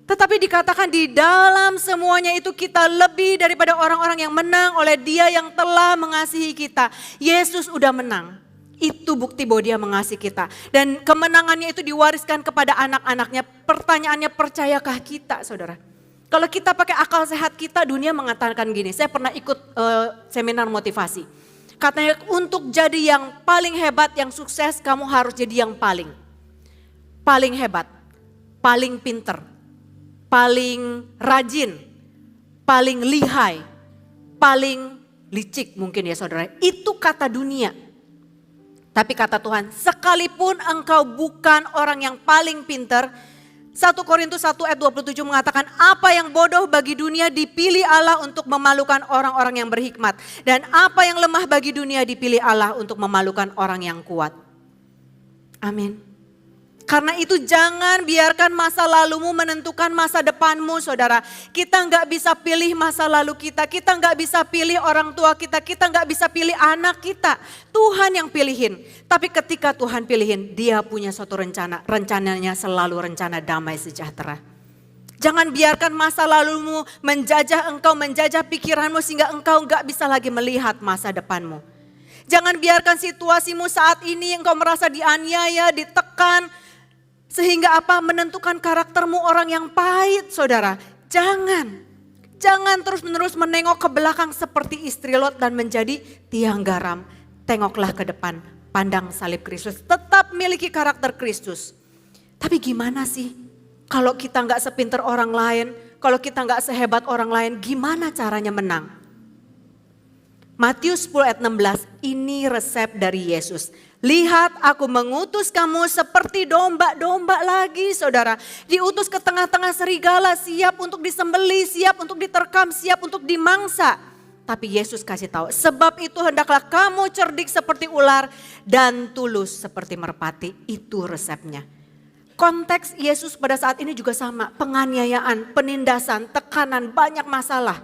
Tetapi dikatakan di dalam semuanya itu kita lebih daripada orang-orang yang menang oleh Dia yang telah mengasihi kita. Yesus udah menang. Itu bukti bahwa Dia mengasihi kita. Dan kemenangannya itu diwariskan kepada anak-anaknya. Pertanyaannya, percayakah kita, saudara? Kalau kita pakai akal sehat kita, dunia mengatakan gini. Saya pernah ikut seminar motivasi. Katanya untuk jadi yang paling hebat, yang sukses, kamu harus jadi yang paling hebat, paling pinter, paling rajin, paling lihai, paling licik mungkin ya saudara. Itu kata dunia. Tapi kata Tuhan, sekalipun engkau bukan orang yang paling pinter, 1 Korintus 1 ayat 27 mengatakan apa yang bodoh bagi dunia dipilih Allah untuk memalukan orang-orang yang berhikmat. Dan apa yang lemah bagi dunia dipilih Allah untuk memalukan orang yang kuat. Amin. Karena itu jangan biarkan masa lalumu menentukan masa depanmu, saudara. Kita nggak bisa pilih masa lalu kita nggak bisa pilih orang tua kita nggak bisa pilih anak kita. Tuhan yang pilihin. Tapi ketika Tuhan pilihin, Dia punya suatu rencana. Rencananya selalu rencana damai sejahtera. Jangan biarkan masa lalumu menjajah engkau, menjajah pikiranmu sehingga engkau nggak bisa lagi melihat masa depanmu. Jangan biarkan situasimu saat ini engkau merasa dianiaya, ditekan, sehingga apa menentukan karaktermu orang yang pahit, saudara. Jangan terus-menerus menengok ke belakang seperti istri Lot dan menjadi tiang garam. Tengoklah ke depan, pandang salib Kristus. Tetap miliki karakter Kristus. Tapi gimana sih kalau kita nggak sepinter orang lain, kalau kita nggak sehebat orang lain, gimana caranya menang? Matius 10 ayat 16, ini resep dari Yesus. Lihat aku mengutus kamu seperti domba-domba lagi, saudara. Diutus ke tengah-tengah serigala, siap untuk disembelih, siap untuk diterkam, siap untuk dimangsa. Tapi Yesus kasih tahu, sebab itu hendaklah kamu cerdik seperti ular dan tulus seperti merpati. Itu resepnya. Konteks Yesus pada saat ini juga sama, penganiayaan, penindasan, tekanan, banyak masalah.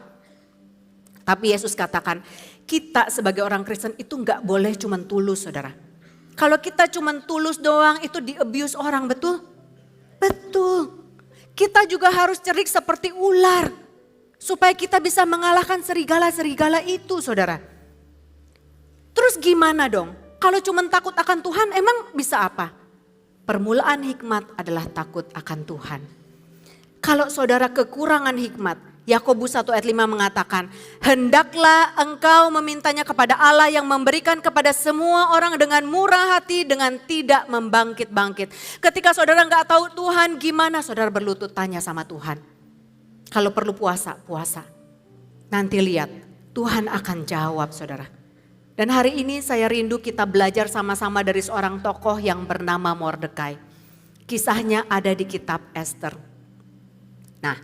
Tapi Yesus katakan, kita sebagai orang Kristen itu gak boleh cuman tulus, saudara. Kalau kita cuma tulus doang itu di-abuse orang, betul? Betul. Kita juga harus cerdik seperti ular. Supaya kita bisa mengalahkan serigala-serigala itu, saudara. Terus gimana dong? Kalau cuma takut akan Tuhan emang bisa apa? Permulaan hikmat adalah takut akan Tuhan. Kalau saudara kekurangan hikmat, Yakobus 1 ayat 5 mengatakan, hendaklah engkau memintanya kepada Allah yang memberikan kepada semua orang dengan murah hati, dengan tidak membangkit-bangkit. Ketika saudara nggak tahu Tuhan, gimana saudara berlutut tanya sama Tuhan. Kalau perlu puasa. Nanti lihat, Tuhan akan jawab, saudara. Dan hari ini saya rindu kita belajar sama-sama dari seorang tokoh yang bernama Mordekai. Kisahnya ada di kitab Ester. Nah,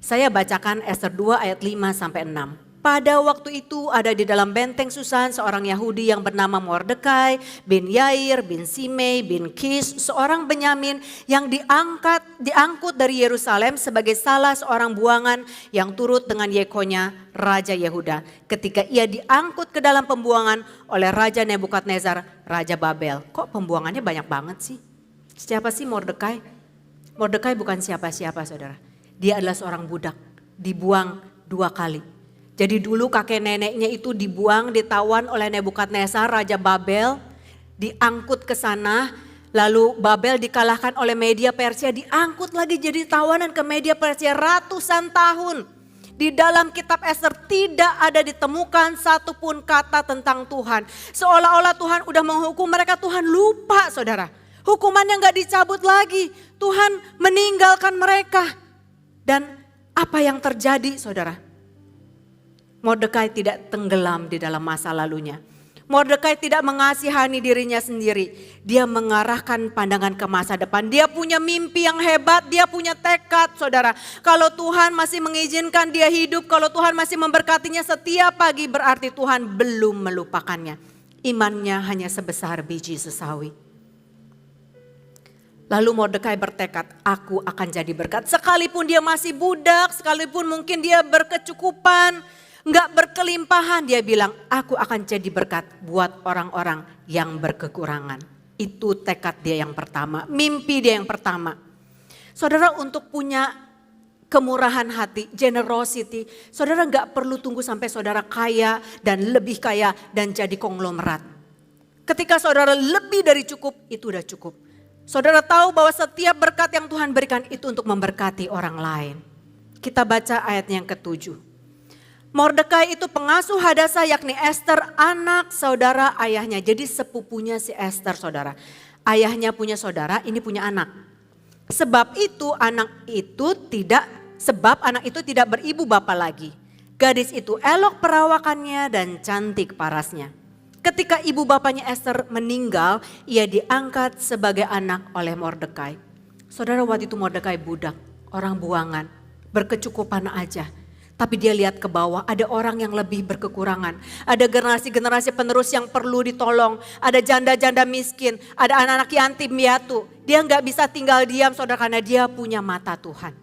saya bacakan Ester 2 ayat 5 sampai 6. Pada waktu itu ada di dalam benteng Susan seorang Yahudi yang bernama Mordekai bin Yair bin Simei bin Kish, seorang Benyamin yang diangkut dari Yerusalem sebagai salah seorang buangan yang turut dengan Yekonya Raja Yehuda. Ketika ia diangkut ke dalam pembuangan oleh Raja Nebukadnezar, Raja Babel. Kok pembuangannya banyak banget sih? Siapa sih Mordekai? Mordekai bukan siapa-siapa, saudara. Dia adalah seorang budak, dibuang 2 kali. Jadi dulu kakek neneknya itu dibuang, ditawan oleh Nebukadnezar, Raja Babel, diangkut ke sana, lalu Babel dikalahkan oleh Media Persia, diangkut lagi jadi tawanan ke Media Persia ratusan tahun. Di dalam kitab Ester tidak ada ditemukan satupun kata tentang Tuhan. Seolah-olah Tuhan udah menghukum mereka, Tuhan lupa, saudara. Hukumannya gak dicabut lagi, Tuhan meninggalkan mereka. Dan apa yang terjadi, saudara? Mordekai tidak tenggelam di dalam masa lalunya. Mordekai tidak mengasihani dirinya sendiri. Dia mengarahkan pandangan ke masa depan. Dia punya mimpi yang hebat, dia punya tekad, saudara. Kalau Tuhan masih mengizinkan dia hidup, kalau Tuhan masih memberkatinya setiap pagi, berarti Tuhan belum melupakannya. imannya hanya sebesar biji sesawi. Lalu Mordekai bertekad, aku akan jadi berkat. Sekalipun dia masih budak, sekalipun mungkin dia berkecukupan, nggak berkelimpahan, dia bilang, aku akan jadi berkat buat orang-orang yang berkekurangan. Itu tekad dia yang pertama, mimpi dia yang pertama. Saudara, untuk punya kemurahan hati, generosity, saudara nggak perlu tunggu sampai saudara kaya dan lebih kaya dan jadi konglomerat. Ketika saudara lebih dari cukup, itu udah cukup. Saudara tahu bahwa setiap berkat yang Tuhan berikan itu untuk memberkati orang lain. Kita baca ayat yang ke-7. Mordekai itu pengasuh Hadasa, yakni Esther, anak saudara ayahnya. Jadi sepupunya si Esther, saudara. Ayahnya punya saudara, ini punya anak. Sebab anak itu tidak beribu bapa lagi. Gadis itu elok perawakannya dan cantik parasnya. Ketika ibu bapanya Esther meninggal, ia diangkat sebagai anak oleh Mordekai. Saudara, waktu itu Mordekai budak, orang buangan, berkecukupan aja. Tapi dia lihat ke bawah, ada orang yang lebih berkekurangan. Ada generasi-generasi penerus yang perlu ditolong. Ada janda-janda miskin, ada anak-anak yatim piatu. Dia nggak bisa tinggal diam, saudara, karena dia punya mata Tuhan.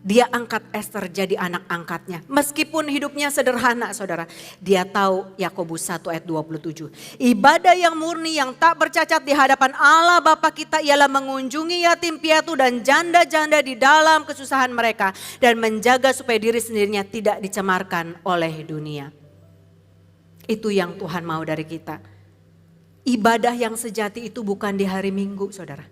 Dia angkat Esther jadi anak angkatnya. Meskipun hidupnya sederhana, saudara. Dia tahu Yakobus 1 ayat 27. Ibadah yang murni yang tak bercacat di hadapan Allah Bapa kita ialah mengunjungi yatim piatu dan janda-janda di dalam kesusahan mereka. Dan menjaga supaya diri sendirinya tidak dicemarkan oleh dunia. Itu yang Tuhan mau dari kita. Ibadah yang sejati itu bukan di hari Minggu, saudara.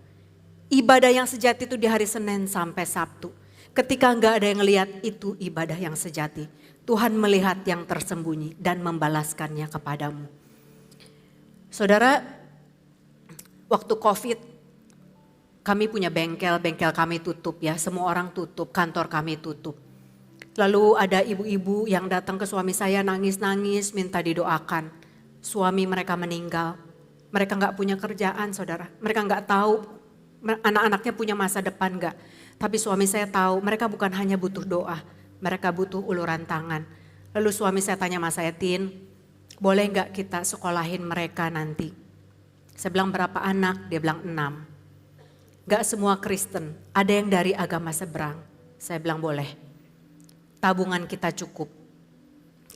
Ibadah yang sejati itu di hari Senin sampai Sabtu. Ketika enggak ada yang lihat, itu ibadah yang sejati. Tuhan melihat yang tersembunyi dan membalaskannya kepadamu. Saudara, waktu COVID, kami punya bengkel kami tutup ya. Semua orang tutup, kantor kami tutup. Lalu ada ibu-ibu yang datang ke suami saya nangis-nangis minta didoakan. Suami mereka meninggal. Mereka enggak punya kerjaan, saudara. Mereka enggak tahu anak-anaknya punya masa depan enggak. Tapi suami saya tahu mereka bukan hanya butuh doa, mereka butuh uluran tangan. Lalu suami saya tanya sama saya, Tin, boleh gak kita sekolahin mereka nanti? Saya bilang berapa anak? Dia bilang 6. Gak semua Kristen, ada yang dari agama seberang. Saya bilang boleh, tabungan kita cukup.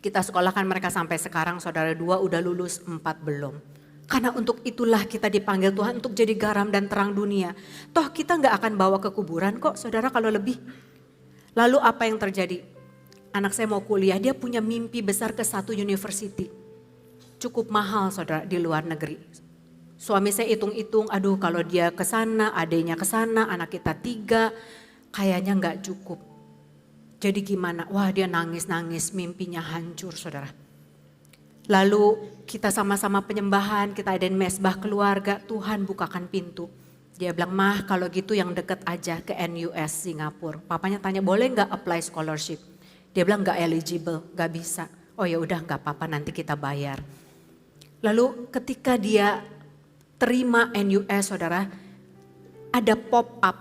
Kita sekolahkan mereka sampai sekarang, saudara 2 udah lulus, 4 belum. Karena untuk itulah kita dipanggil Tuhan untuk jadi garam dan terang dunia. Toh kita gak akan bawa ke kuburan kok, saudara, kalau lebih. Lalu apa yang terjadi? Anak saya mau kuliah, dia punya mimpi besar ke satu university. Cukup mahal, saudara, di luar negeri. Suami saya hitung-hitung, aduh kalau dia ke sana, adiknya ke sana, anak kita 3, kayaknya gak cukup. Jadi gimana? Wah, dia nangis-nangis, mimpinya hancur, saudara. Lalu kita sama-sama penyembahan, kita adain mesbah keluarga, Tuhan bukakan pintu. Dia bilang, Mah kalau gitu yang deket aja ke NUS Singapura. Papanya tanya, boleh gak apply scholarship? Dia bilang gak eligible, gak bisa. Oh ya udah gak apa-apa, nanti kita bayar. Lalu ketika dia terima NUS, saudara, ada pop-up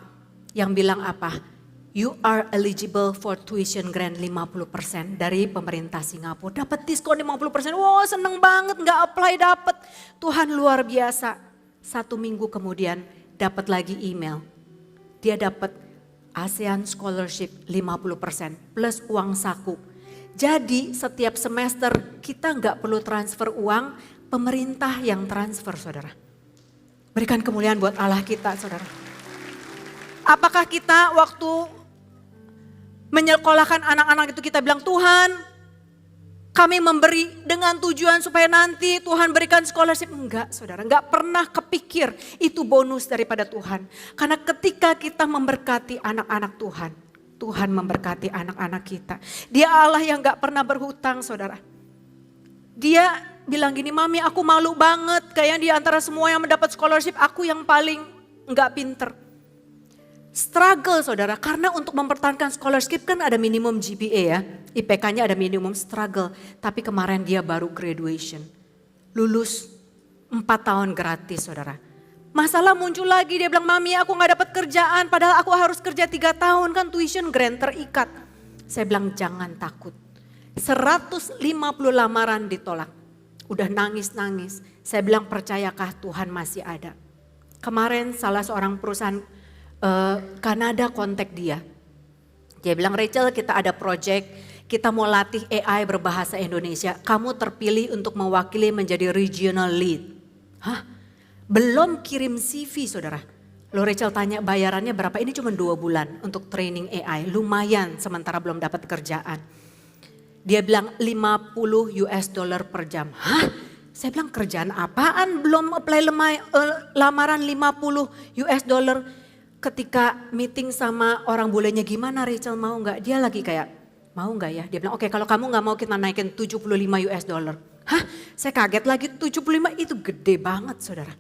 yang bilang apa? You are eligible for tuition grant 50% dari pemerintah Singapura. Dapat diskon 50%, wow seneng banget, gak apply dapat. Tuhan luar biasa. 1 minggu kemudian dapat lagi email. Dia dapat ASEAN Scholarship 50% plus uang saku. Jadi setiap semester kita gak perlu transfer uang, pemerintah yang transfer, saudara. Berikan kemuliaan buat Allah kita, saudara. Apakah kita waktu menyekolahkan anak-anak itu kita bilang, Tuhan kami memberi dengan tujuan supaya nanti Tuhan berikan scholarship? Enggak, saudara, enggak pernah kepikir itu bonus daripada Tuhan. Karena ketika kita memberkati anak-anak Tuhan, Tuhan memberkati anak-anak kita. Dia Allah yang enggak pernah berhutang, saudara. Dia bilang gini, Mami aku malu banget, kayak di antara semua yang mendapat scholarship aku yang paling enggak pinter. Struggle, saudara, karena untuk mempertahankan scholarship kan ada minimum GPA ya. IPK-nya ada minimum, struggle. Tapi kemarin dia baru graduation. Lulus 4 tahun gratis, saudara. Masalah muncul lagi, dia bilang, Mami aku gak dapat kerjaan padahal aku harus kerja 3 tahun kan tuition grant terikat. Saya bilang jangan takut. 150 lamaran ditolak. Udah nangis-nangis. Saya bilang, percayakah Tuhan masih ada? Kemarin salah seorang perusahaan Kanada kontak dia. Dia bilang, Rachel, kita ada project, kita mau latih AI berbahasa Indonesia. Kamu terpilih untuk mewakili menjadi regional lead. Hah? Belum kirim CV, saudara. Lo Rachel tanya bayarannya berapa? Ini cuma 2 bulan untuk training AI. Lumayan sementara belum dapat kerjaan. Dia bilang $50 per jam. Hah? Saya bilang kerjaan apaan? Belum apply lamaran $50. Ketika meeting sama orang bulenya, gimana Rachel, mau nggak? Dia lagi kayak, mau nggak ya? Dia bilang, oke, kalau kamu nggak mau kita naikin $75. Hah? Saya kaget lagi, 75 itu gede banget, saudara.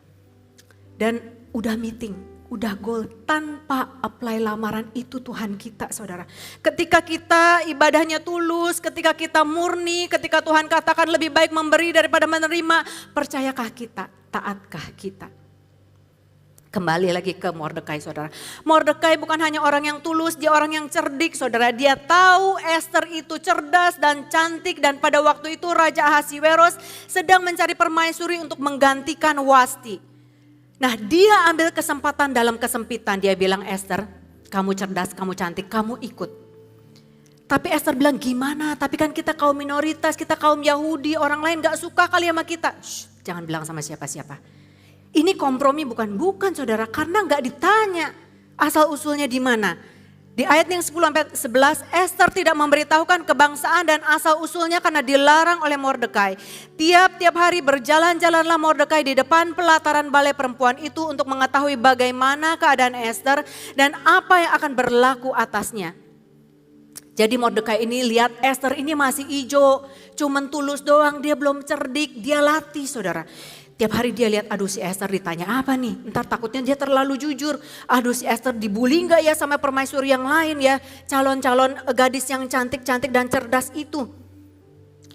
Dan udah meeting, udah goal tanpa apply lamaran, itu Tuhan kita, saudara. Ketika kita ibadahnya tulus, ketika kita murni, ketika Tuhan katakan lebih baik memberi daripada menerima, percayakah kita, taatkah kita? Kembali lagi ke Mordekai, saudara. Mordekai bukan hanya orang yang tulus, dia orang yang cerdik, saudara. Dia tahu Esther itu cerdas dan cantik, dan pada waktu itu Raja Ahasiweros sedang mencari permaisuri untuk menggantikan Wasti. Nah, dia ambil kesempatan dalam kesempitan. Dia bilang, Esther, kamu cerdas, kamu cantik, kamu ikut. Tapi Esther bilang, gimana? Tapi kan kita kaum minoritas, kita kaum Yahudi, orang lain gak suka kali sama kita. Shh, jangan bilang sama siapa-siapa. Ini kompromi bukan saudara, karena gak ditanya asal usulnya di mana. Di ayat yang 10-11, Esther tidak memberitahukan kebangsaan dan asal usulnya karena dilarang oleh Mordekai. Tiap-tiap hari berjalan-jalanlah Mordekai di depan pelataran balai perempuan itu untuk mengetahui bagaimana keadaan Esther dan apa yang akan berlaku atasnya. Jadi Mordekai ini lihat Esther ini masih hijau, cuman tulus doang, dia belum cerdik, dia latih, saudara. Tiap hari dia lihat, aduh si Esther ditanya apa nih, ntar takutnya dia terlalu jujur. Aduh si Esther dibully gak ya sama permaisuri yang lain ya, calon-calon gadis yang cantik-cantik dan cerdas itu.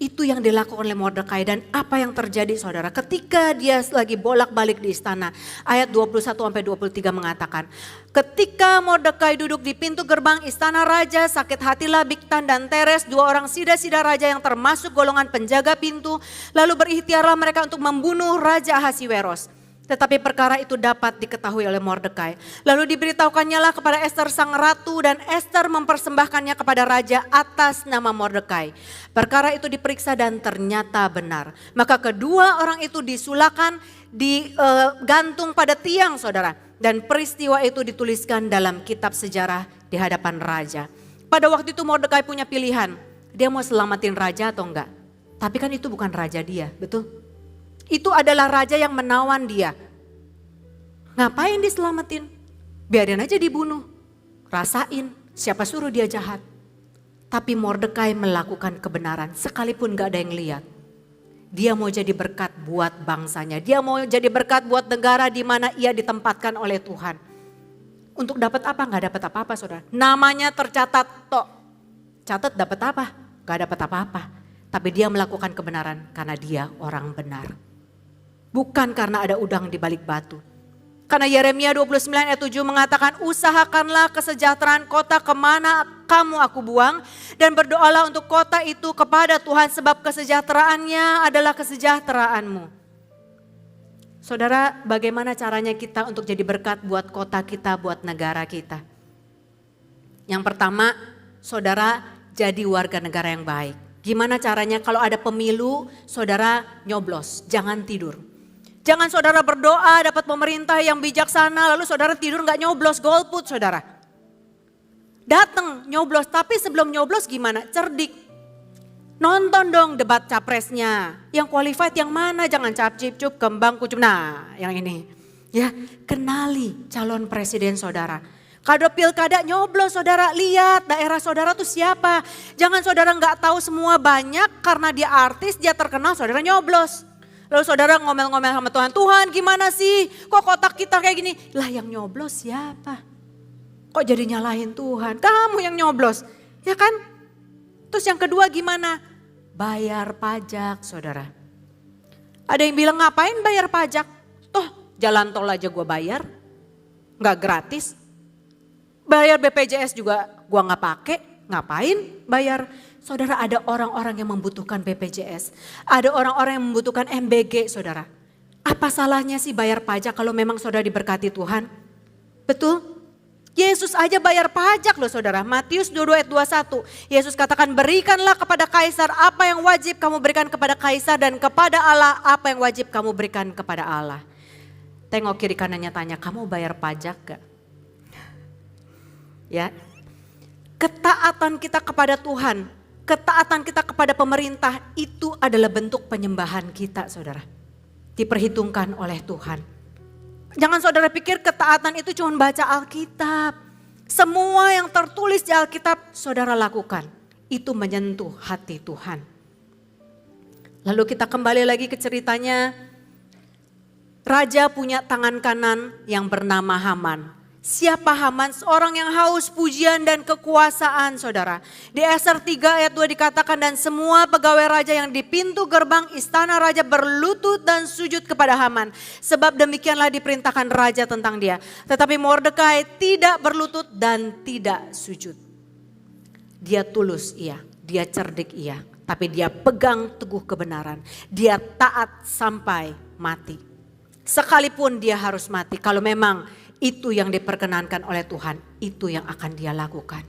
Itu yang dilakukan oleh Mordekai, dan apa yang terjadi, saudara, ketika dia lagi bolak-balik di istana. Ayat 21-23 mengatakan, ketika Mordekai duduk di pintu gerbang istana raja, sakit hatilah Bigtan dan Teres, 2 orang sida-sida raja yang termasuk golongan penjaga pintu. Lalu berikhtiarlah mereka untuk membunuh Raja Ahasiweros. Tetapi perkara itu dapat diketahui oleh Mordekai. Lalu diberitahukannya lah kepada Esther sang ratu, dan Esther mempersembahkannya kepada raja atas nama Mordekai. Perkara itu diperiksa dan ternyata benar. Maka kedua orang itu disulakan, digantung pada tiang, saudara. Dan peristiwa itu dituliskan dalam kitab sejarah di hadapan raja. Pada waktu itu Mordekai punya pilihan. Dia mau selamatin raja atau enggak. Tapi kan itu bukan raja dia, betul? Itu adalah raja yang menawan dia. Ngapain diselamatin? Biarin aja dibunuh. Rasain, siapa suruh dia jahat. Tapi Mordekai melakukan kebenaran sekalipun gak ada yang lihat. Dia mau jadi berkat buat bangsanya. Dia mau jadi berkat buat negara di mana ia ditempatkan oleh Tuhan. Untuk dapat apa? Gak dapat apa-apa, saudara. Namanya tercatat tok. Catat dapat apa? Gak dapat apa-apa. Tapi dia melakukan kebenaran karena dia orang benar. Bukan karena ada udang di balik batu. Karena Yeremia 29 ayat 7 mengatakan, usahakanlah kesejahteraan kota kemana kamu aku buang, dan berdoalah untuk kota itu kepada Tuhan sebab kesejahteraannya adalah kesejahteraanmu. Saudara, bagaimana caranya kita untuk jadi berkat buat kota kita, buat negara kita? Yang pertama, saudara, jadi warga negara yang baik. Gimana caranya? Kalau ada pemilu, saudara nyoblos, jangan tidur. Jangan saudara berdoa dapat pemerintah yang bijaksana, lalu saudara tidur gak nyoblos, golput saudara. Datang nyoblos, tapi sebelum nyoblos gimana? Cerdik. Nonton dong debat capresnya. Yang qualified yang mana? Jangan cap-cip-cup, kembang kucup. Nah yang ini. Ya, kenali calon presiden saudara. Kado pilkada nyoblos saudara, lihat daerah saudara tuh siapa. Jangan saudara gak tahu semua banyak karena dia artis, dia terkenal, saudara nyoblos. Lalu saudara ngomel-ngomel sama Tuhan, Tuhan gimana sih kok kotak kita kayak gini? Lah yang nyoblos siapa? Kok jadi nyalahin Tuhan? Kamu yang nyoblos, ya kan? Terus yang kedua gimana? Bayar pajak saudara. Ada yang bilang ngapain bayar pajak? Toh jalan tol aja gue bayar, gak gratis. Bayar BPJS juga gue gak pakai, ngapain bayar? Saudara, ada orang-orang yang membutuhkan BPJS. Ada orang-orang yang membutuhkan MBG, saudara. Apa salahnya sih bayar pajak kalau memang saudara diberkati Tuhan? Betul? Yesus aja bayar pajak loh saudara. Matius 22 ayat 21. Yesus katakan, berikanlah kepada Kaisar apa yang wajib kamu berikan kepada Kaisar, dan kepada Allah apa yang wajib kamu berikan kepada Allah. Tengok kiri kanannya, tanya, kamu bayar pajak gak? Ya, ketaatan kita kepada Tuhan, ketaatan kita kepada pemerintah, itu adalah bentuk penyembahan kita saudara. Diperhitungkan oleh Tuhan. Jangan saudara pikir ketaatan itu cuma baca Alkitab. Semua yang tertulis di Alkitab saudara lakukan. Itu menyentuh hati Tuhan. Lalu kita kembali lagi ke ceritanya. Raja punya tangan kanan yang bernama Haman. Siapa Haman? Seorang yang haus pujian dan kekuasaan saudara. Di Esra 3 ayat 2 dikatakan, dan semua pegawai raja yang di pintu gerbang istana raja berlutut dan sujud kepada Haman. Sebab demikianlah diperintahkan raja tentang dia. Tetapi Mordekai tidak berlutut dan tidak sujud. Dia tulus iya, dia cerdik iya. Tapi dia pegang teguh kebenaran. Dia taat sampai mati. Sekalipun dia harus mati, kalau memang itu yang diperkenankan oleh Tuhan, itu yang akan dia lakukan.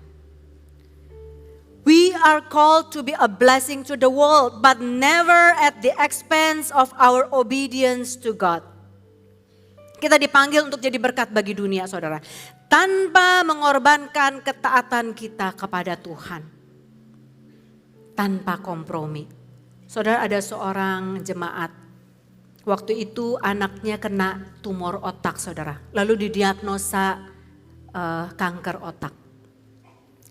We are called to be a blessing to the world, but never at the expense of our obedience to God. Kita dipanggil untuk jadi berkat bagi dunia saudara, tanpa mengorbankan ketaatan kita kepada Tuhan. Tanpa kompromi. Saudara, ada seorang jemaat. Waktu itu anaknya kena tumor otak saudara. Lalu didiagnosa kanker otak.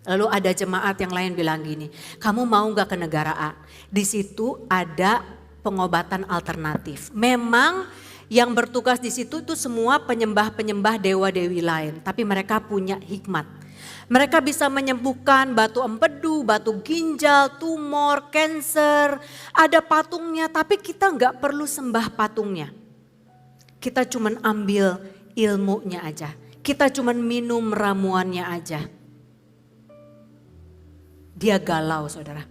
Lalu ada jemaat yang lain bilang gini, kamu mau gak ke negara A? Di situ ada pengobatan alternatif. Memang yang bertugas di situ itu semua penyembah-penyembah dewa-dewi lain. Tapi mereka punya hikmat. Mereka bisa menyembuhkan batu empedu, batu ginjal, tumor, kanker. Ada patungnya, tapi kita nggak perlu sembah patungnya. Kita cuman ambil ilmunya aja. Kita cuman minum ramuannya aja. Dia galau saudara.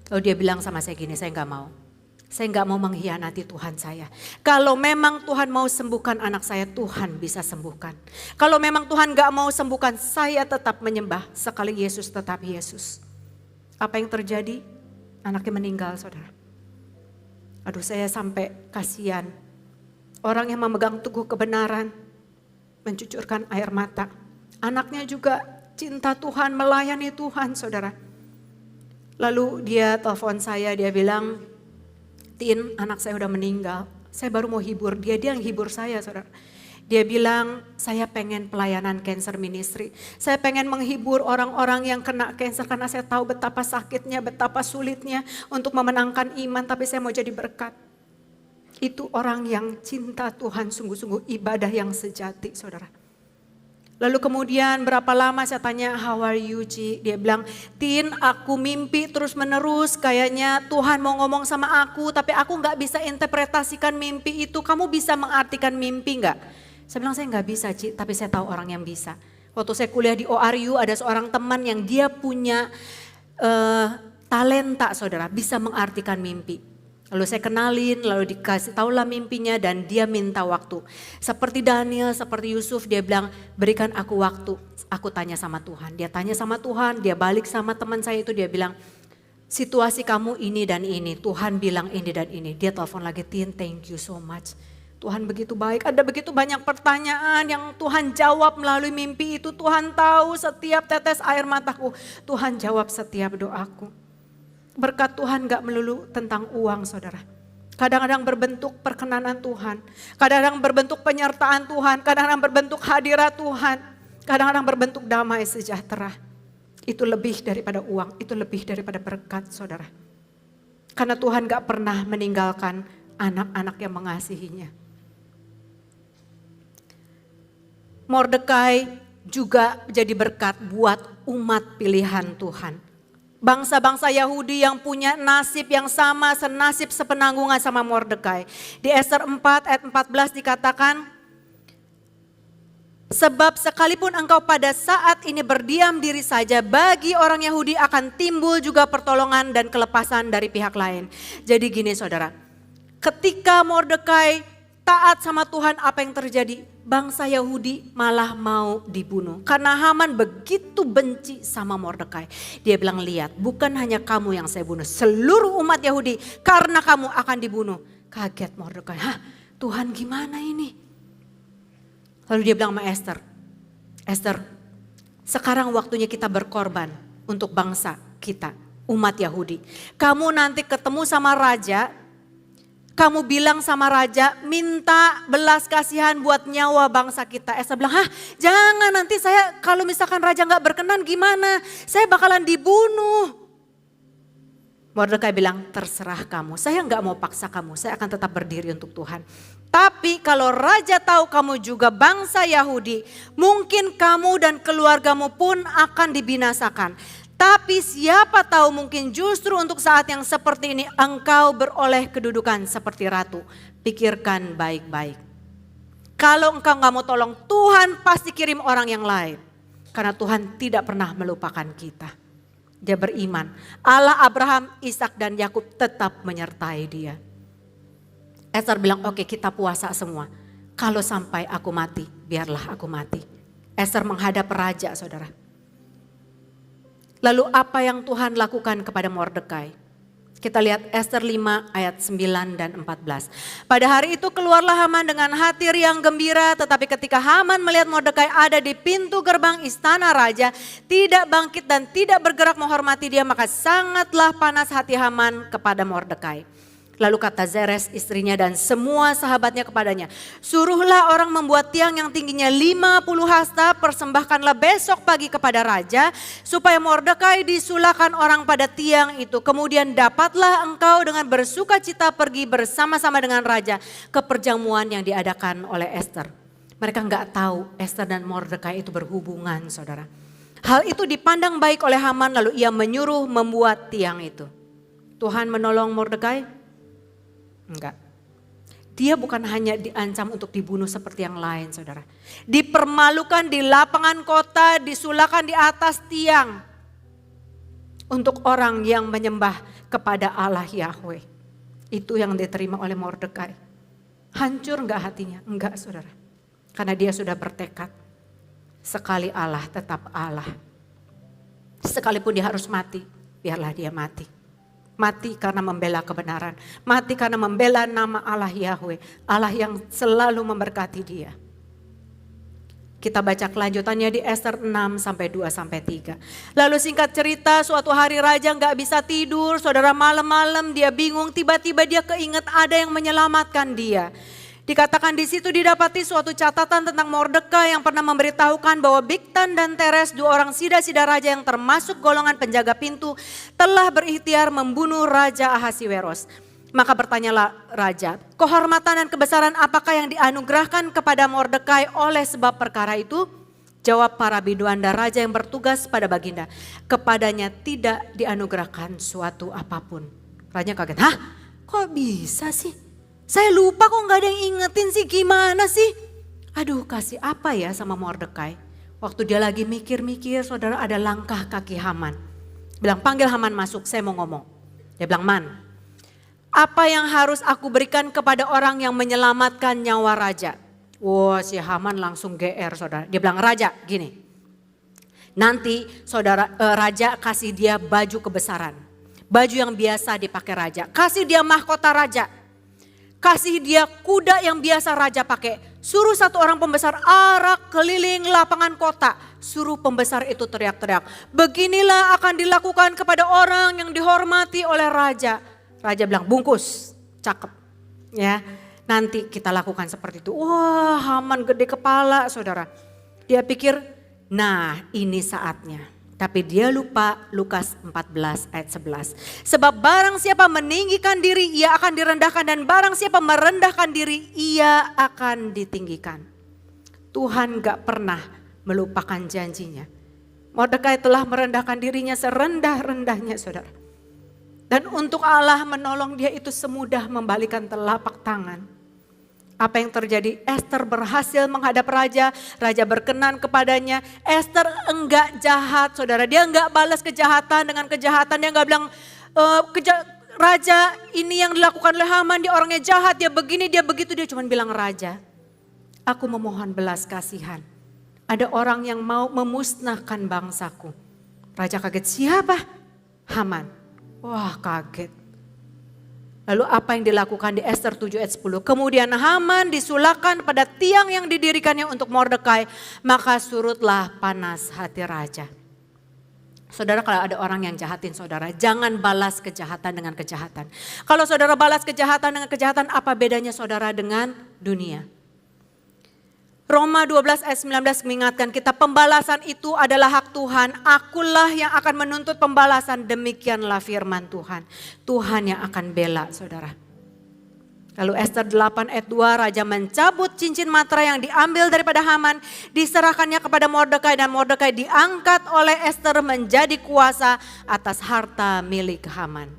Lalu dia bilang sama saya gini, saya nggak mau. Saya nggak mau mengkhianati Tuhan saya. Kalau memang Tuhan mau sembuhkan anak saya, Tuhan bisa sembuhkan. Kalau memang Tuhan nggak mau sembuhkan, saya tetap menyembah. Sekali Yesus tetap Yesus. Apa yang terjadi? Anaknya meninggal saudara. Aduh, saya sampai kasihan. Orang yang memegang teguh kebenaran, mencucurkan air mata. Anaknya juga cinta Tuhan, melayani Tuhan saudara. Lalu dia telepon saya, dia bilang, Tin, anak saya udah meninggal, saya baru mau hibur dia yang hibur saya saudara. Dia bilang, saya pengen pelayanan cancer ministry. Saya pengen menghibur orang-orang yang kena cancer karena saya tahu betapa sakitnya, betapa sulitnya untuk memenangkan iman, tapi saya mau jadi berkat. Itu orang yang cinta Tuhan, sungguh-sungguh ibadah yang sejati saudara. Lalu kemudian berapa lama saya tanya, how are you Ci? Dia bilang, Tin, aku mimpi terus menerus, kayaknya Tuhan mau ngomong sama aku, tapi aku gak bisa interpretasikan mimpi itu. Kamu bisa mengartikan mimpi gak? Saya bilang, saya gak bisa Ci, tapi saya tahu orang yang bisa. Waktu saya kuliah di ORU, ada seorang teman yang dia punya talenta saudara, bisa mengartikan mimpi. Lalu saya kenalin, lalu dikasih tahulah mimpinya dan dia minta waktu. Seperti Daniel, seperti Yusuf, dia bilang berikan aku waktu. Aku tanya sama Tuhan, dia tanya sama Tuhan, dia balik sama teman saya itu, dia bilang situasi kamu ini dan ini, Tuhan bilang ini dan ini. Dia telepon lagi, Tin, thank you so much. Tuhan begitu baik, ada begitu banyak pertanyaan yang Tuhan jawab melalui mimpi itu. Tuhan tahu setiap tetes air mataku, Tuhan jawab setiap doaku. Berkat Tuhan gak melulu tentang uang saudara. Kadang-kadang berbentuk perkenanan Tuhan. Kadang-kadang berbentuk penyertaan Tuhan. Kadang-kadang berbentuk hadirat Tuhan. Kadang-kadang berbentuk damai sejahtera. Itu lebih daripada uang. Itu lebih daripada berkat saudara. Karena Tuhan gak pernah meninggalkan anak-anak yang mengasihinya. Mordekai juga jadi berkat buat umat pilihan Tuhan. Bangsa-bangsa Yahudi yang punya nasib yang sama, senasib sepenanggungan sama Mordekai. Di Esra 4 ayat 14 dikatakan, Sebab sekalipun engkau pada saat ini berdiam diri saja, bagi orang Yahudi akan timbul juga pertolongan dan kelepasan dari pihak lain. Jadi gini saudara, ketika Mordekai taat sama Tuhan, apa yang terjadi? Bangsa Yahudi malah mau dibunuh. Karena Haman begitu benci sama Mordekai. Dia bilang, lihat, bukan hanya kamu yang saya bunuh, seluruh umat Yahudi karena kamu akan dibunuh. Kaget Mordekai, hah Tuhan gimana ini? Lalu dia bilang sama Esther, Esther, sekarang waktunya kita berkorban untuk bangsa kita, umat Yahudi. Kamu nanti ketemu sama raja, kamu bilang sama raja, minta belas kasihan buat nyawa bangsa kita. Esther bilang, hah jangan, nanti saya kalau misalkan raja gak berkenan gimana? Saya bakalan dibunuh. Mordekai bilang, terserah kamu, saya gak mau paksa kamu, saya akan tetap berdiri untuk Tuhan. Tapi kalau raja tahu kamu juga bangsa Yahudi, mungkin kamu dan keluargamu pun akan dibinasakan. Tapi siapa tahu mungkin justru untuk saat yang seperti ini engkau beroleh kedudukan seperti ratu. Pikirkan baik-baik. Kalau engkau gak mau tolong, Tuhan pasti kirim orang yang lain. Karena Tuhan tidak pernah melupakan kita. Dia beriman. Allah Abraham, Ishak dan Yakub tetap menyertai dia. Esther bilang, oke, kita puasa semua. Kalau sampai aku mati, biarlah aku mati. Esther menghadap raja, saudara. Lalu apa yang Tuhan lakukan kepada Mordekai? Kita lihat Esther 5 ayat 9 dan 14. Pada hari itu keluarlah Haman dengan hati riang gembira, tetapi ketika Haman melihat Mordekai ada di pintu gerbang istana raja, tidak bangkit dan tidak bergerak menghormati dia, maka sangatlah panas hati Haman kepada Mordekai. Lalu kata Zeres istrinya dan semua sahabatnya kepadanya, suruhlah orang membuat tiang yang tingginya 50 hasta, persembahkanlah besok pagi kepada raja, supaya Mordekai disulahkan orang pada tiang itu. Kemudian dapatlah engkau dengan bersuka cita pergi bersama-sama dengan raja ke perjamuan yang diadakan oleh Esther. Mereka nggak tahu Esther dan Mordekai itu berhubungan, saudara. Hal itu dipandang baik oleh Haman, lalu ia menyuruh membuat tiang itu. Tuhan menolong Mordekai? Enggak. Dia bukan hanya diancam untuk dibunuh seperti yang lain, saudara. Dipermalukan di lapangan kota, disulahkan di atas tiang. Untuk orang yang menyembah kepada Allah Yahweh. Itu yang diterima oleh Mordekai. Hancur enggak hatinya? Enggak, saudara. Karena dia sudah bertekad. Sekali Allah tetap Allah. Sekalipun dia harus mati, biarlah dia mati. Mati karena membela kebenaran. Mati karena membela nama Allah Yahweh. Allah yang selalu memberkati dia. Kita baca kelanjutannya di Esther 6 sampai 2 sampai 3. Lalu singkat cerita, suatu hari raja gak bisa tidur. Saudara, malam-malam dia bingung, tiba-tiba dia keinget ada yang menyelamatkan dia. Dikatakan di situ didapati suatu catatan tentang Mordekai yang pernah memberitahukan bahwa Bigtan dan Teres, dua orang sida-sida raja yang termasuk golongan penjaga pintu, telah berikhtiar membunuh Raja Ahasiweros. Maka bertanyalah raja, kehormatan dan kebesaran apakah yang dianugerahkan kepada Mordekai oleh sebab perkara itu? Jawab para biduan dan raja yang bertugas pada baginda, kepadanya tidak dianugerahkan suatu apapun. Raja kaget, hah kok bisa sih? Saya lupa kok gak ada yang ingetin sih, gimana sih? Aduh, kasih apa ya sama Mordekai? Waktu dia lagi mikir-mikir, saudara, ada langkah kaki Haman. Bilang, panggil Haman masuk, saya mau ngomong. Dia bilang, Man, apa yang harus aku berikan kepada orang yang menyelamatkan nyawa raja? Wah, si Haman langsung GR, saudara. Dia bilang, raja gini, nanti saudara raja kasih dia baju kebesaran. Baju yang biasa dipakai raja. Kasih dia mahkota raja. Kasih dia kuda yang biasa raja pakai. Suruh satu orang pembesar arak keliling lapangan kota. Suruh pembesar itu teriak-teriak. Beginilah akan dilakukan kepada orang yang dihormati oleh raja. Raja bilang bungkus, cakep. Ya, nanti kita lakukan seperti itu. Wah, Haman gede kepala, saudara. Dia pikir, nah ini saatnya. Tapi dia lupa Lukas 14 ayat 11. Sebab barang siapa meninggikan diri ia akan direndahkan, dan barang siapa merendahkan diri ia akan ditinggikan. Tuhan gak pernah melupakan janjinya. Mordekai telah merendahkan dirinya serendah-rendahnya, saudara. Dan untuk Allah menolong dia itu semudah membalikan telapak tangan. Apa yang terjadi? Esther berhasil menghadap raja, raja berkenan kepadanya. Esther enggak jahat, saudara. Dia enggak balas kejahatan dengan kejahatan. Dia enggak bilang, raja ini yang dilakukan oleh Haman, dia orangnya jahat, dia begini, dia begitu. Dia cuma bilang, raja, aku memohon belas kasihan. Ada orang yang mau memusnahkan bangsaku. Raja kaget, siapa? Haman. Wah, kaget. Lalu apa yang dilakukan di Esther 7 ayat 10? Kemudian Haman disulahkan pada tiang yang didirikannya untuk Mordekai, maka surutlah panas hati raja. Saudara, kalau ada orang yang jahatin saudara, jangan balas kejahatan dengan kejahatan. Kalau saudara balas kejahatan dengan kejahatan, apa bedanya saudara dengan dunia? Roma 12 ayat 19 mengingatkan kita, pembalasan itu adalah hak Tuhan. Akulah yang akan menuntut pembalasan, demikianlah firman Tuhan. Tuhan yang akan bela saudara. Lalu Esther 8 ayat 2, raja mencabut cincin matra yang diambil daripada Haman, diserahkannya kepada Mordekai, dan Mordekai diangkat oleh Esther menjadi kuasa atas harta milik Haman.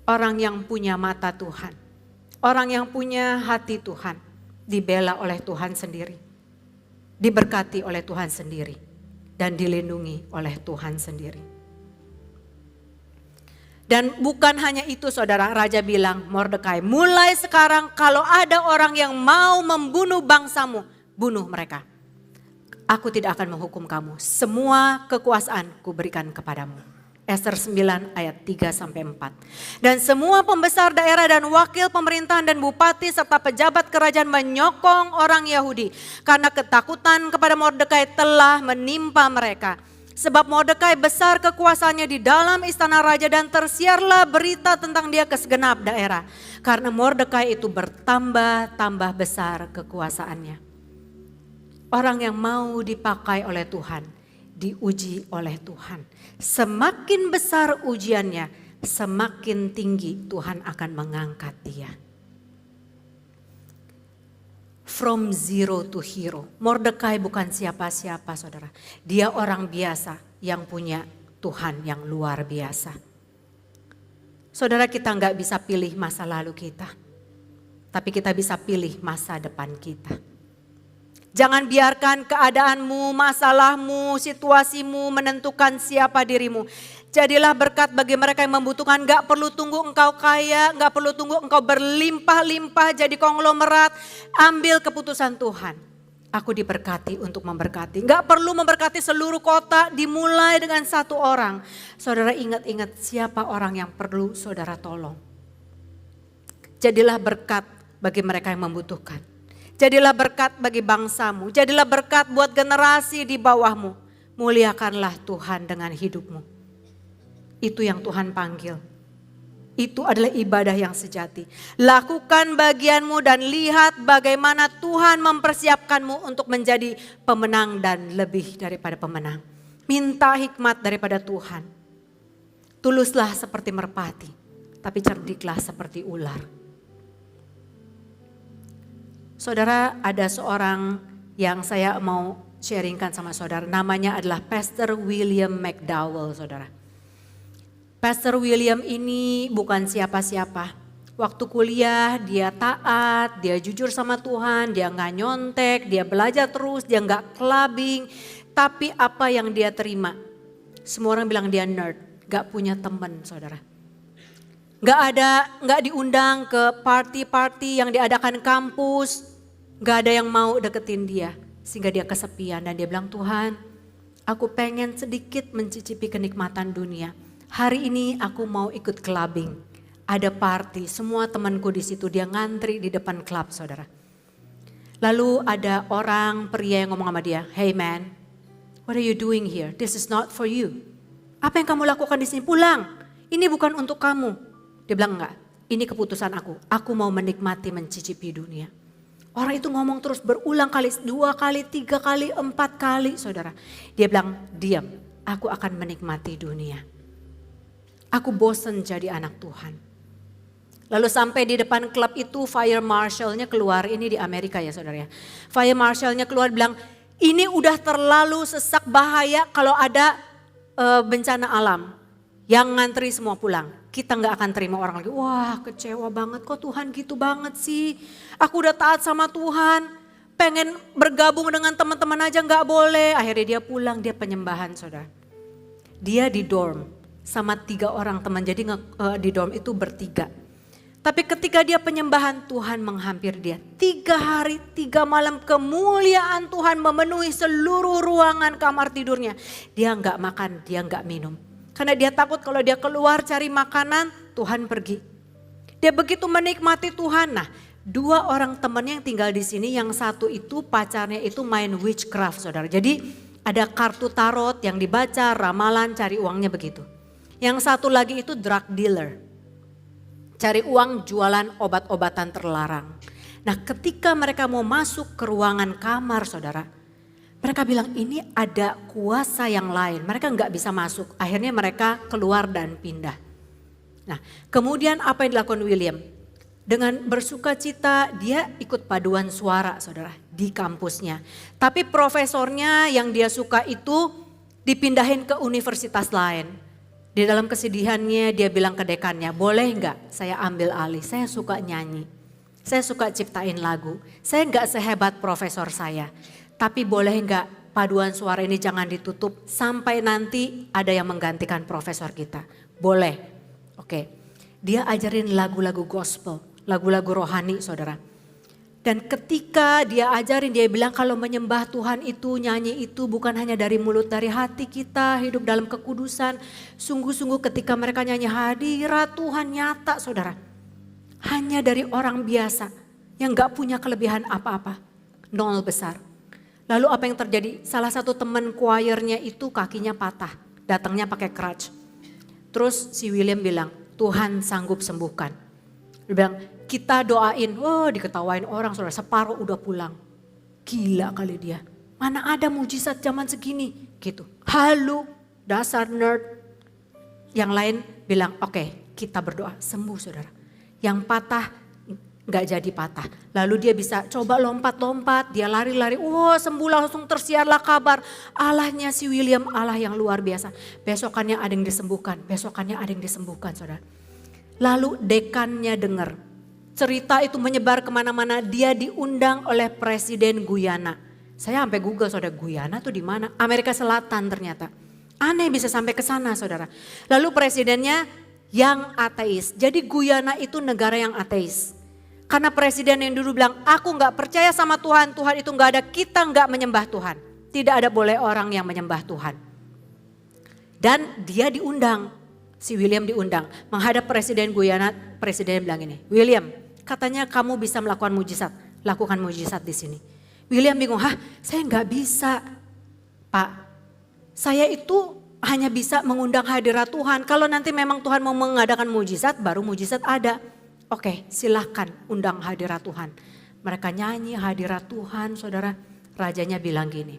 Orang yang punya mata Tuhan, orang yang punya hati Tuhan, dibela oleh Tuhan sendiri, diberkati oleh Tuhan sendiri, dan dilindungi oleh Tuhan sendiri. Dan bukan hanya itu saudara, raja bilang, Mordekai, mulai sekarang kalau ada orang yang mau membunuh bangsamu, bunuh mereka. Aku tidak akan menghukum kamu, semua kekuasaan kuberikan kepadamu. Esther 9 ayat 3-4. Dan semua pembesar daerah dan wakil pemerintahan dan bupati serta pejabat kerajaan menyokong orang Yahudi, karena ketakutan kepada Mordekai telah menimpa mereka. Sebab Mordekai besar kekuasaannya di dalam istana raja, dan tersiarlah berita tentang dia ke segenap daerah. Karena Mordekai itu bertambah-tambah besar kekuasaannya. Orang yang mau dipakai oleh Tuhan, diuji oleh Tuhan. Semakin besar ujiannya, semakin tinggi Tuhan akan mengangkat dia. From zero to hero. Mordekai bukan siapa-siapa saudara. Dia orang biasa yang punya Tuhan yang luar biasa. Saudara, kita nggak bisa pilih masa lalu kita. Tapi kita bisa pilih masa depan kita. Jangan biarkan keadaanmu, masalahmu, situasimu menentukan siapa dirimu. Jadilah berkat bagi mereka yang membutuhkan. Gak perlu tunggu engkau kaya, gak perlu tunggu engkau berlimpah-limpah jadi konglomerat. Ambil keputusan Tuhan. Aku diberkati untuk memberkati. Gak perlu memberkati seluruh kota, dimulai dengan satu orang. Saudara, ingat-ingat siapa orang yang perlu saudara tolong. Jadilah berkat bagi mereka yang membutuhkan. Jadilah berkat bagi bangsamu, jadilah berkat buat generasi di bawahmu. Muliakanlah Tuhan dengan hidupmu. Itu yang Tuhan panggil. Itu adalah ibadah yang sejati. Lakukan bagianmu dan lihat bagaimana Tuhan mempersiapkanmu untuk menjadi pemenang dan lebih daripada pemenang. Minta hikmat daripada Tuhan. Tuluslah seperti merpati, tapi cerdiklah seperti ular. Saudara, ada seorang yang saya mau sharingkan sama saudara. Namanya adalah Pastor William McDowell, saudara. Pastor William ini bukan siapa-siapa. Waktu kuliah dia taat, dia jujur sama Tuhan, dia gak nyontek, dia belajar terus, dia gak clubbing. Tapi apa yang dia terima? Semua orang bilang dia nerd, gak punya teman saudara. Gak diundang ke party-party yang diadakan kampus. Gak ada yang mau deketin dia, sehingga dia kesepian dan dia bilang, Tuhan, aku pengen sedikit mencicipi kenikmatan dunia. Hari ini aku mau ikut clubbing, ada party, semua temanku di situ, dia ngantri di depan klub saudara. Lalu ada orang pria yang ngomong sama dia, hey man, what are you doing here? This is not for you. Apa yang kamu lakukan di sini? Pulang, ini bukan untuk kamu. Dia bilang enggak, ini keputusan aku mau menikmati mencicipi dunia. Orang itu ngomong terus berulang kali, 2 kali, 3 kali, 4 kali saudara. Dia bilang, diam, aku akan menikmati dunia. Aku bosan jadi anak Tuhan. Lalu sampai di depan klub itu fire marshal-nya keluar, ini di Amerika ya saudara ya. Fire marshal-nya keluar bilang, ini udah terlalu sesak bahaya kalau ada bencana alam. Yang ngantri semua pulang. kita nggak akan terima orang lagi, wah kecewa banget kok Tuhan gitu banget sih. Aku udah taat sama Tuhan, pengen bergabung dengan teman-teman aja nggak boleh. Akhirnya dia pulang, dia penyembahan saudara. Dia di dorm sama 3 orang teman, jadi di dorm itu bertiga. Tapi ketika dia penyembahan, Tuhan menghampiri dia. 3 hari, 3 malam kemuliaan Tuhan memenuhi seluruh ruangan kamar tidurnya. Dia nggak makan, dia nggak minum. Karena dia takut kalau dia keluar cari makanan, Tuhan pergi. Dia begitu menikmati Tuhan. Nah, 2 orang temannya yang tinggal di sini, yang satu itu pacarnya itu main witchcraft saudara. Jadi ada kartu tarot yang dibaca, ramalan, cari uangnya begitu. Yang satu lagi itu drug dealer. Cari uang jualan obat-obatan terlarang. Nah ketika mereka mau masuk ke ruangan kamar saudara, mereka bilang ini ada kuasa yang lain, mereka nggak bisa masuk. Akhirnya mereka keluar dan pindah. Nah kemudian apa yang dilakukan William? Dengan bersuka cita dia ikut paduan suara saudara di kampusnya. Tapi profesornya yang dia suka itu dipindahin ke universitas lain. Di dalam kesedihannya dia bilang ke dekannya, boleh nggak saya ambil alih, saya suka nyanyi, saya suka ciptain lagu, saya nggak sehebat profesor saya. Tapi boleh nggak paduan suara ini jangan ditutup sampai nanti ada yang menggantikan profesor kita. Boleh, oke. Dia ajarin lagu-lagu gospel, lagu-lagu rohani saudara. Dan ketika dia ajarin, dia bilang kalau menyembah Tuhan itu, nyanyi itu bukan hanya dari mulut, dari hati kita, hidup dalam kekudusan. Sungguh-sungguh ketika mereka nyanyi hadirat Tuhan nyata saudara. Hanya dari orang biasa yang gak punya kelebihan apa-apa, 0 besar. Lalu apa yang terjadi? Salah satu teman choirnya itu kakinya patah, datangnya pakai crutch. Terus si William bilang, Tuhan sanggup sembuhkan. Dia bilang, kita doain, diketawain orang saudara, separuh udah pulang. Gila kali dia, mana ada mujizat zaman segini gitu. Halu, dasar nerd. Yang lain bilang oke, kita berdoa sembuh saudara. Yang patah gak jadi patah. Lalu dia bisa coba lompat-lompat, dia lari-lari, sembuh langsung tersiarlah kabar. Allahnya si William Allah yang luar biasa. Besokannya ada yang disembuhkan, besokannya ada yang disembuhkan saudara. Lalu dekannya dengar. Cerita itu menyebar kemana-mana, dia diundang oleh Presiden Guyana. Saya sampai Google saudara, Guyana tuh di mana? Amerika Selatan ternyata. Aneh bisa sampai ke sana saudara. Lalu presidennya yang ateis. Jadi Guyana itu negara yang ateis. Karena presiden yang dulu bilang, aku gak percaya sama Tuhan, Tuhan itu gak ada, kita gak menyembah Tuhan. Tidak ada boleh orang yang menyembah Tuhan. Dan dia diundang, si William diundang. Menghadap Presiden Guyana, presiden bilang ini, William, katanya kamu bisa melakukan mujizat, lakukan mujizat di sini. William bingung, saya nggak bisa, Pak. Saya itu hanya bisa mengundang hadirat Tuhan. Kalau nanti memang Tuhan mau mengadakan mujizat, baru mujizat ada. Oke, silahkan undang hadirat Tuhan. Mereka nyanyi hadirat Tuhan, saudara. Rajanya bilang gini,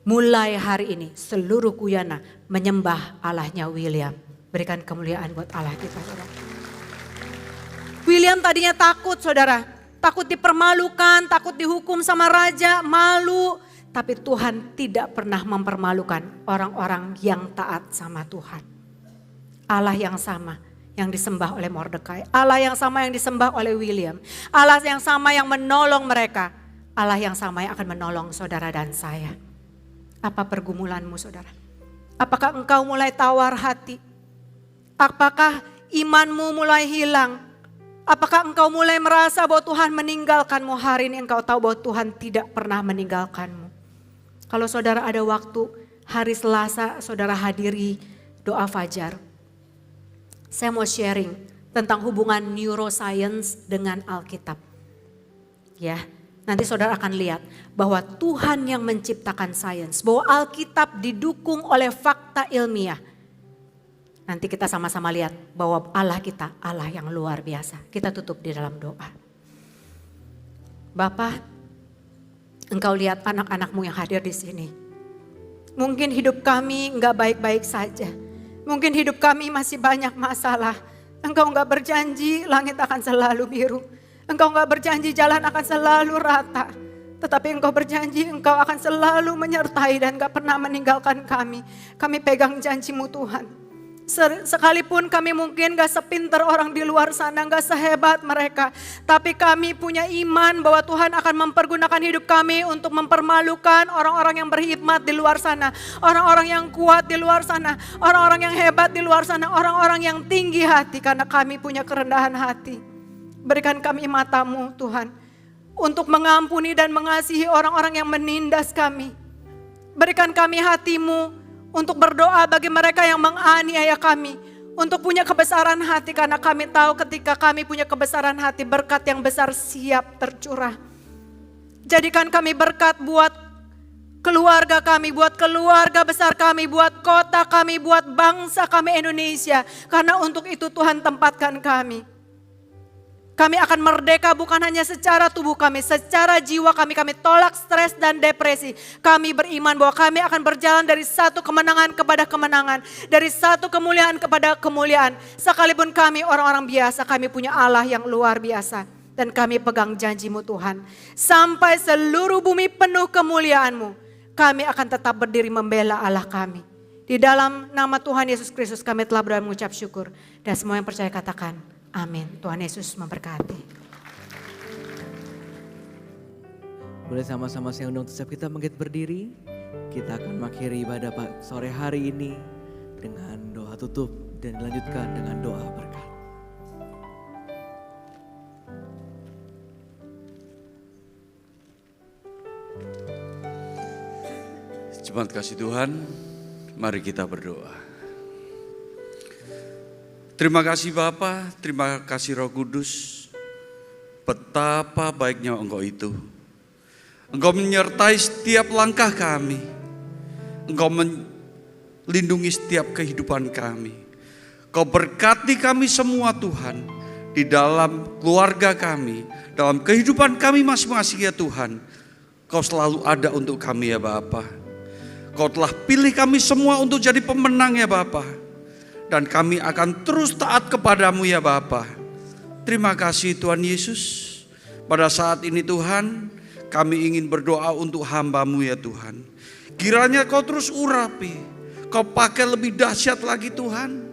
mulai hari ini seluruh Guyana menyembah Allahnya William. Berikan kemuliaan buat Allah kita, saudara. William tadinya takut saudara, takut dipermalukan, takut dihukum sama raja, malu. Tapi Tuhan tidak pernah mempermalukan orang-orang yang taat sama Tuhan. Allah yang sama yang disembah oleh Mordekai, Allah yang sama yang disembah oleh William, Allah yang sama yang menolong mereka, Allah yang sama yang akan menolong saudara dan saya. Apa pergumulanmu saudara? Apakah engkau mulai tawar hati? Apakah imanmu mulai hilang? Apakah engkau mulai merasa bahwa Tuhan meninggalkanmu? Hari ini engkau tahu bahwa Tuhan tidak pernah meninggalkanmu. Kalau saudara ada waktu, hari Selasa saudara hadiri doa fajar. Saya mau sharing tentang hubungan neuroscience dengan Alkitab. Ya, nanti saudara akan lihat bahwa Tuhan yang menciptakan sains, bahwa Alkitab didukung oleh fakta ilmiah. Nanti kita sama-sama lihat bahwa Allah kita Allah yang luar biasa. Kita tutup di dalam doa. Bapa, Engkau lihat anak-anakmu yang hadir di sini. Mungkin hidup kami enggak baik-baik saja. Mungkin hidup kami masih banyak masalah. Engkau enggak berjanji langit akan selalu biru. Engkau enggak berjanji jalan akan selalu rata. Tetapi Engkau berjanji Engkau akan selalu menyertai dan enggak pernah meninggalkan kami. Kami pegang janji-Mu Tuhan. Sekalipun kami mungkin gak sepintar orang di luar sana, gak sehebat mereka. Tapi kami punya iman bahwa Tuhan akan mempergunakan hidup kami untuk mempermalukan orang-orang yang berhikmat di luar sana. Orang-orang yang kuat di luar sana. Orang-orang yang hebat di luar sana. Orang-orang yang tinggi hati karena kami punya kerendahan hati. Berikan kami mata-Mu Tuhan. Untuk mengampuni dan mengasihi orang-orang yang menindas kami. Berikan kami hati-Mu. Untuk berdoa bagi mereka yang menganiaya kami. Untuk punya kebesaran hati karena kami tahu ketika kami punya kebesaran hati berkat yang besar siap tercurah. Jadikan kami berkat buat keluarga kami, buat keluarga besar kami, buat kota kami, buat bangsa kami Indonesia. Karena untuk itu Tuhan tempatkan kami. Kami akan merdeka bukan hanya secara tubuh kami, secara jiwa kami tolak stres dan depresi. Kami beriman bahwa kami akan berjalan dari satu kemenangan kepada kemenangan, dari satu kemuliaan kepada kemuliaan. Sekalipun kami orang-orang biasa, kami punya Allah yang luar biasa. Dan kami pegang janji-Mu Tuhan. Sampai seluruh bumi penuh kemuliaan-Mu, kami akan tetap berdiri membela Allah kami. Di dalam nama Tuhan Yesus Kristus kami telah berdoa mengucap syukur. Dan semua yang percaya katakan, amin. Tuhan Yesus memberkati. Boleh sama-sama saya undang setiap kita bangkit berdiri. Kita akan mengakhiri ibadah sore hari ini dengan doa tutup dan dilanjutkan dengan doa berkat. Jemaat kasih Tuhan, mari kita berdoa. Terima kasih Bapa, terima kasih Roh Kudus. Betapa baiknya Engkau itu. Engkau menyertai setiap langkah kami. Engkau melindungi setiap kehidupan kami. Kau berkati kami semua Tuhan. Di dalam keluarga kami, dalam kehidupan kami masing-masing ya Tuhan. Kau selalu ada untuk kami ya Bapa. Kau telah pilih kami semua untuk jadi pemenang ya Bapa. Dan kami akan terus taat kepadamu ya Bapa. Terima kasih Tuhan Yesus. Pada saat ini Tuhan, kami ingin berdoa untuk hamba-Mu ya Tuhan. Kiranya Kau terus urapi, Kau pakai lebih dahsyat lagi Tuhan.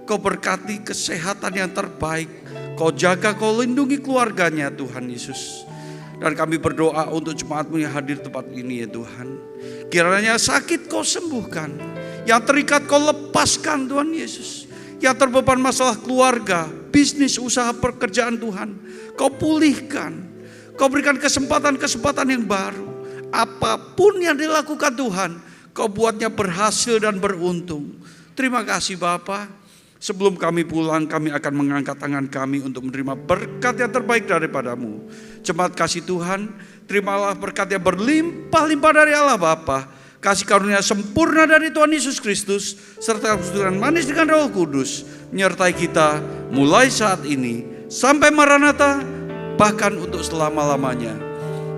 Kau berkati kesehatan yang terbaik. Kau jaga, Kau lindungi keluarganya Tuhan Yesus. Dan kami berdoa untuk jemaat-Mu yang hadir tempat ini ya Tuhan. Kiranya sakit Kau sembuhkan. Yang terikat Kau lepaskan Tuhan Yesus. Yang terbeban masalah keluarga, bisnis, usaha, pekerjaan Tuhan, Kau pulihkan. Kau berikan kesempatan-kesempatan yang baru. Apapun yang dilakukan Tuhan, Kau buatnya berhasil dan beruntung. Terima kasih Bapa. Sebelum kami pulang, kami akan mengangkat tangan kami untuk menerima berkat yang terbaik daripada-Mu. Jemaat kasih Tuhan, terimalah berkat yang berlimpah-limpah dari Allah Bapa. Kasih karunia sempurna dari Tuhan Yesus Kristus, serta kesejukan manis dengan Roh Kudus, menyertai kita mulai saat ini, sampai Maranatha, bahkan untuk selama-lamanya.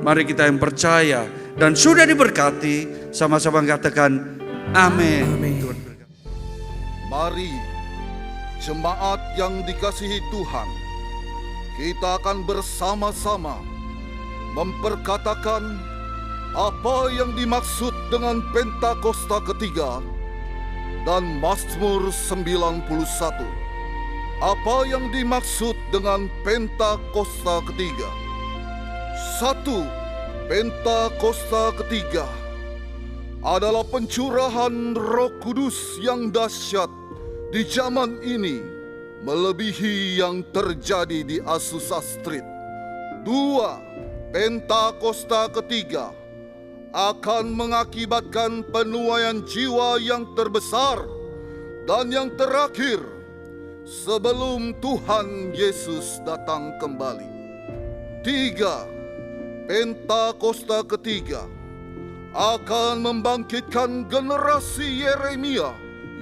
Mari kita yang percaya dan sudah diberkati, sama-sama katakan amin. Mari, jemaat yang dikasihi Tuhan, kita akan bersama-sama memperkatakan apa yang dimaksud dengan Pentakosta ketiga dan Mazmur 91. Apa yang dimaksud dengan Pentakosta ketiga? 1. Pentakosta ketiga adalah pencurahan Roh Kudus yang dahsyat di zaman ini, melebihi yang terjadi di Azusa Street. 2. Pentakosta ketiga akan mengakibatkan penuaian jiwa yang terbesar dan yang terakhir sebelum Tuhan Yesus datang kembali. 3. Pentakosta ketiga akan membangkitkan generasi Yeremia,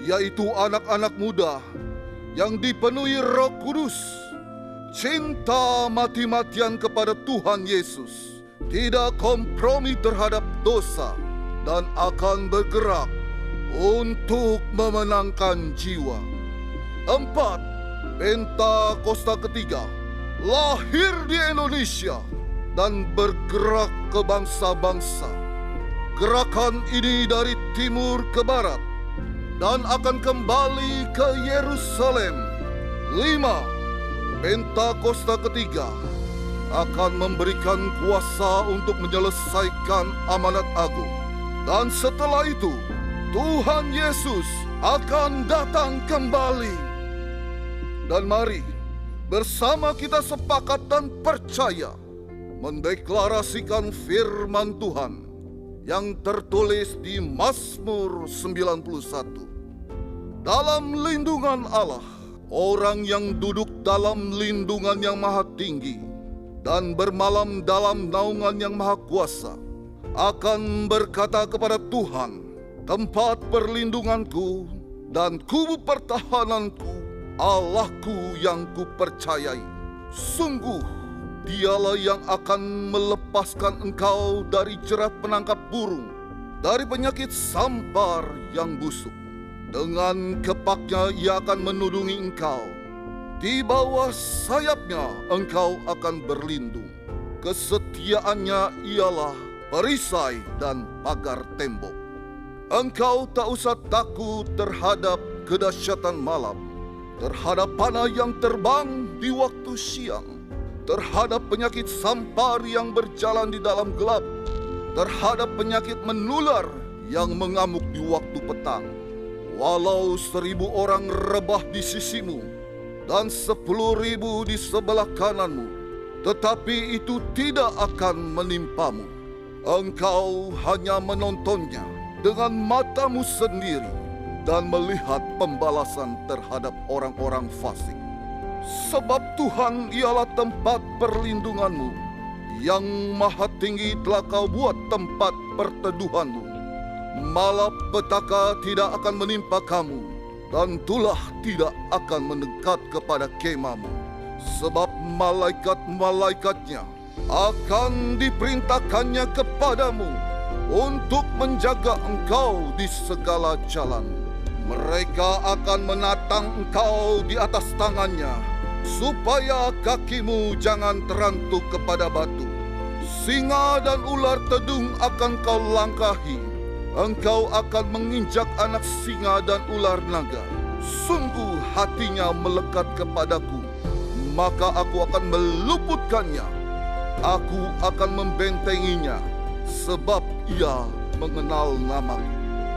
yaitu anak-anak muda yang dipenuhi Roh Kudus, cinta mati-matian kepada Tuhan Yesus, tidak kompromi terhadap dosa, dan akan bergerak untuk memenangkan jiwa. 4. Pentakosta ketiga lahir di Indonesia dan bergerak ke bangsa-bangsa. Gerakan ini dari timur ke barat, dan akan kembali ke Yerusalem. 5. Pentakosta ketiga akan memberikan kuasa untuk menyelesaikan amanat agung. Dan setelah itu, Tuhan Yesus akan datang kembali. Dan mari bersama kita sepakat dan percaya mendeklarasikan firman Tuhan yang tertulis di Mazmur 91. Dalam lindungan Allah, orang yang duduk dalam lindungan yang maha tinggi dan bermalam dalam naungan yang maha kuasa akan berkata kepada Tuhan, tempat perlindunganku dan kubu pertahananku, Allahku yang kupercayai. Sungguh, Dialah yang akan melepaskan engkau dari jerat penangkap burung, dari penyakit sampar yang busuk. Dengan kepaknya Ia akan menudungi engkau. Di bawah sayapnya engkau akan berlindung. Kesetiaannya ialah perisai dan pagar tembok. Engkau tak usah takut terhadap kedahsyatan malam, terhadap panah yang terbang di waktu siang, terhadap penyakit sampar yang berjalan di dalam gelap, terhadap penyakit menular yang mengamuk di waktu petang. Walau 1000 orang rebah di sisimu dan 10.000 di sebelah kananmu, tetapi itu tidak akan menimpamu. Engkau hanya menontonnya dengan matamu sendiri dan melihat pembalasan terhadap orang-orang fasik. Sebab Tuhan ialah tempat perlindunganmu, yang maha tinggi telah kau buat tempat perteduhanmu. Malapetaka tidak akan menimpa kamu, dan tulah tidak akan mendekat kepada kemahmu. Sebab malaikat-malaikatnya akan diperintahkannya kepadamu untuk menjaga engkau di segala jalan. Mereka akan menatang engkau di atas tangannya, supaya kakimu jangan terantuk kepada batu. Singa dan ular tedung akan kau langkahi. Engkau akan menginjak anak singa dan ular naga. Sungguh hatinya melekat kepadaku, maka aku akan meluputkannya. Aku akan membentenginya, sebab ia mengenal namaku.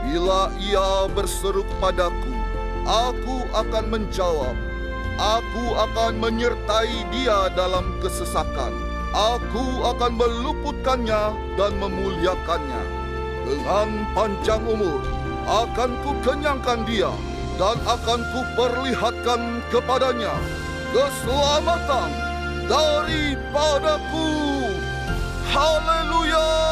Bila ia berseru padaku, aku akan menjawab. Aku akan menyertai dia dalam kesesakan. Aku akan meluputkannya dan memuliakannya. Dengan panjang umur akan kukenyangkan dia, dan akan kuperlihatkan kepadanya keselamatan daripadaku. Haleluya!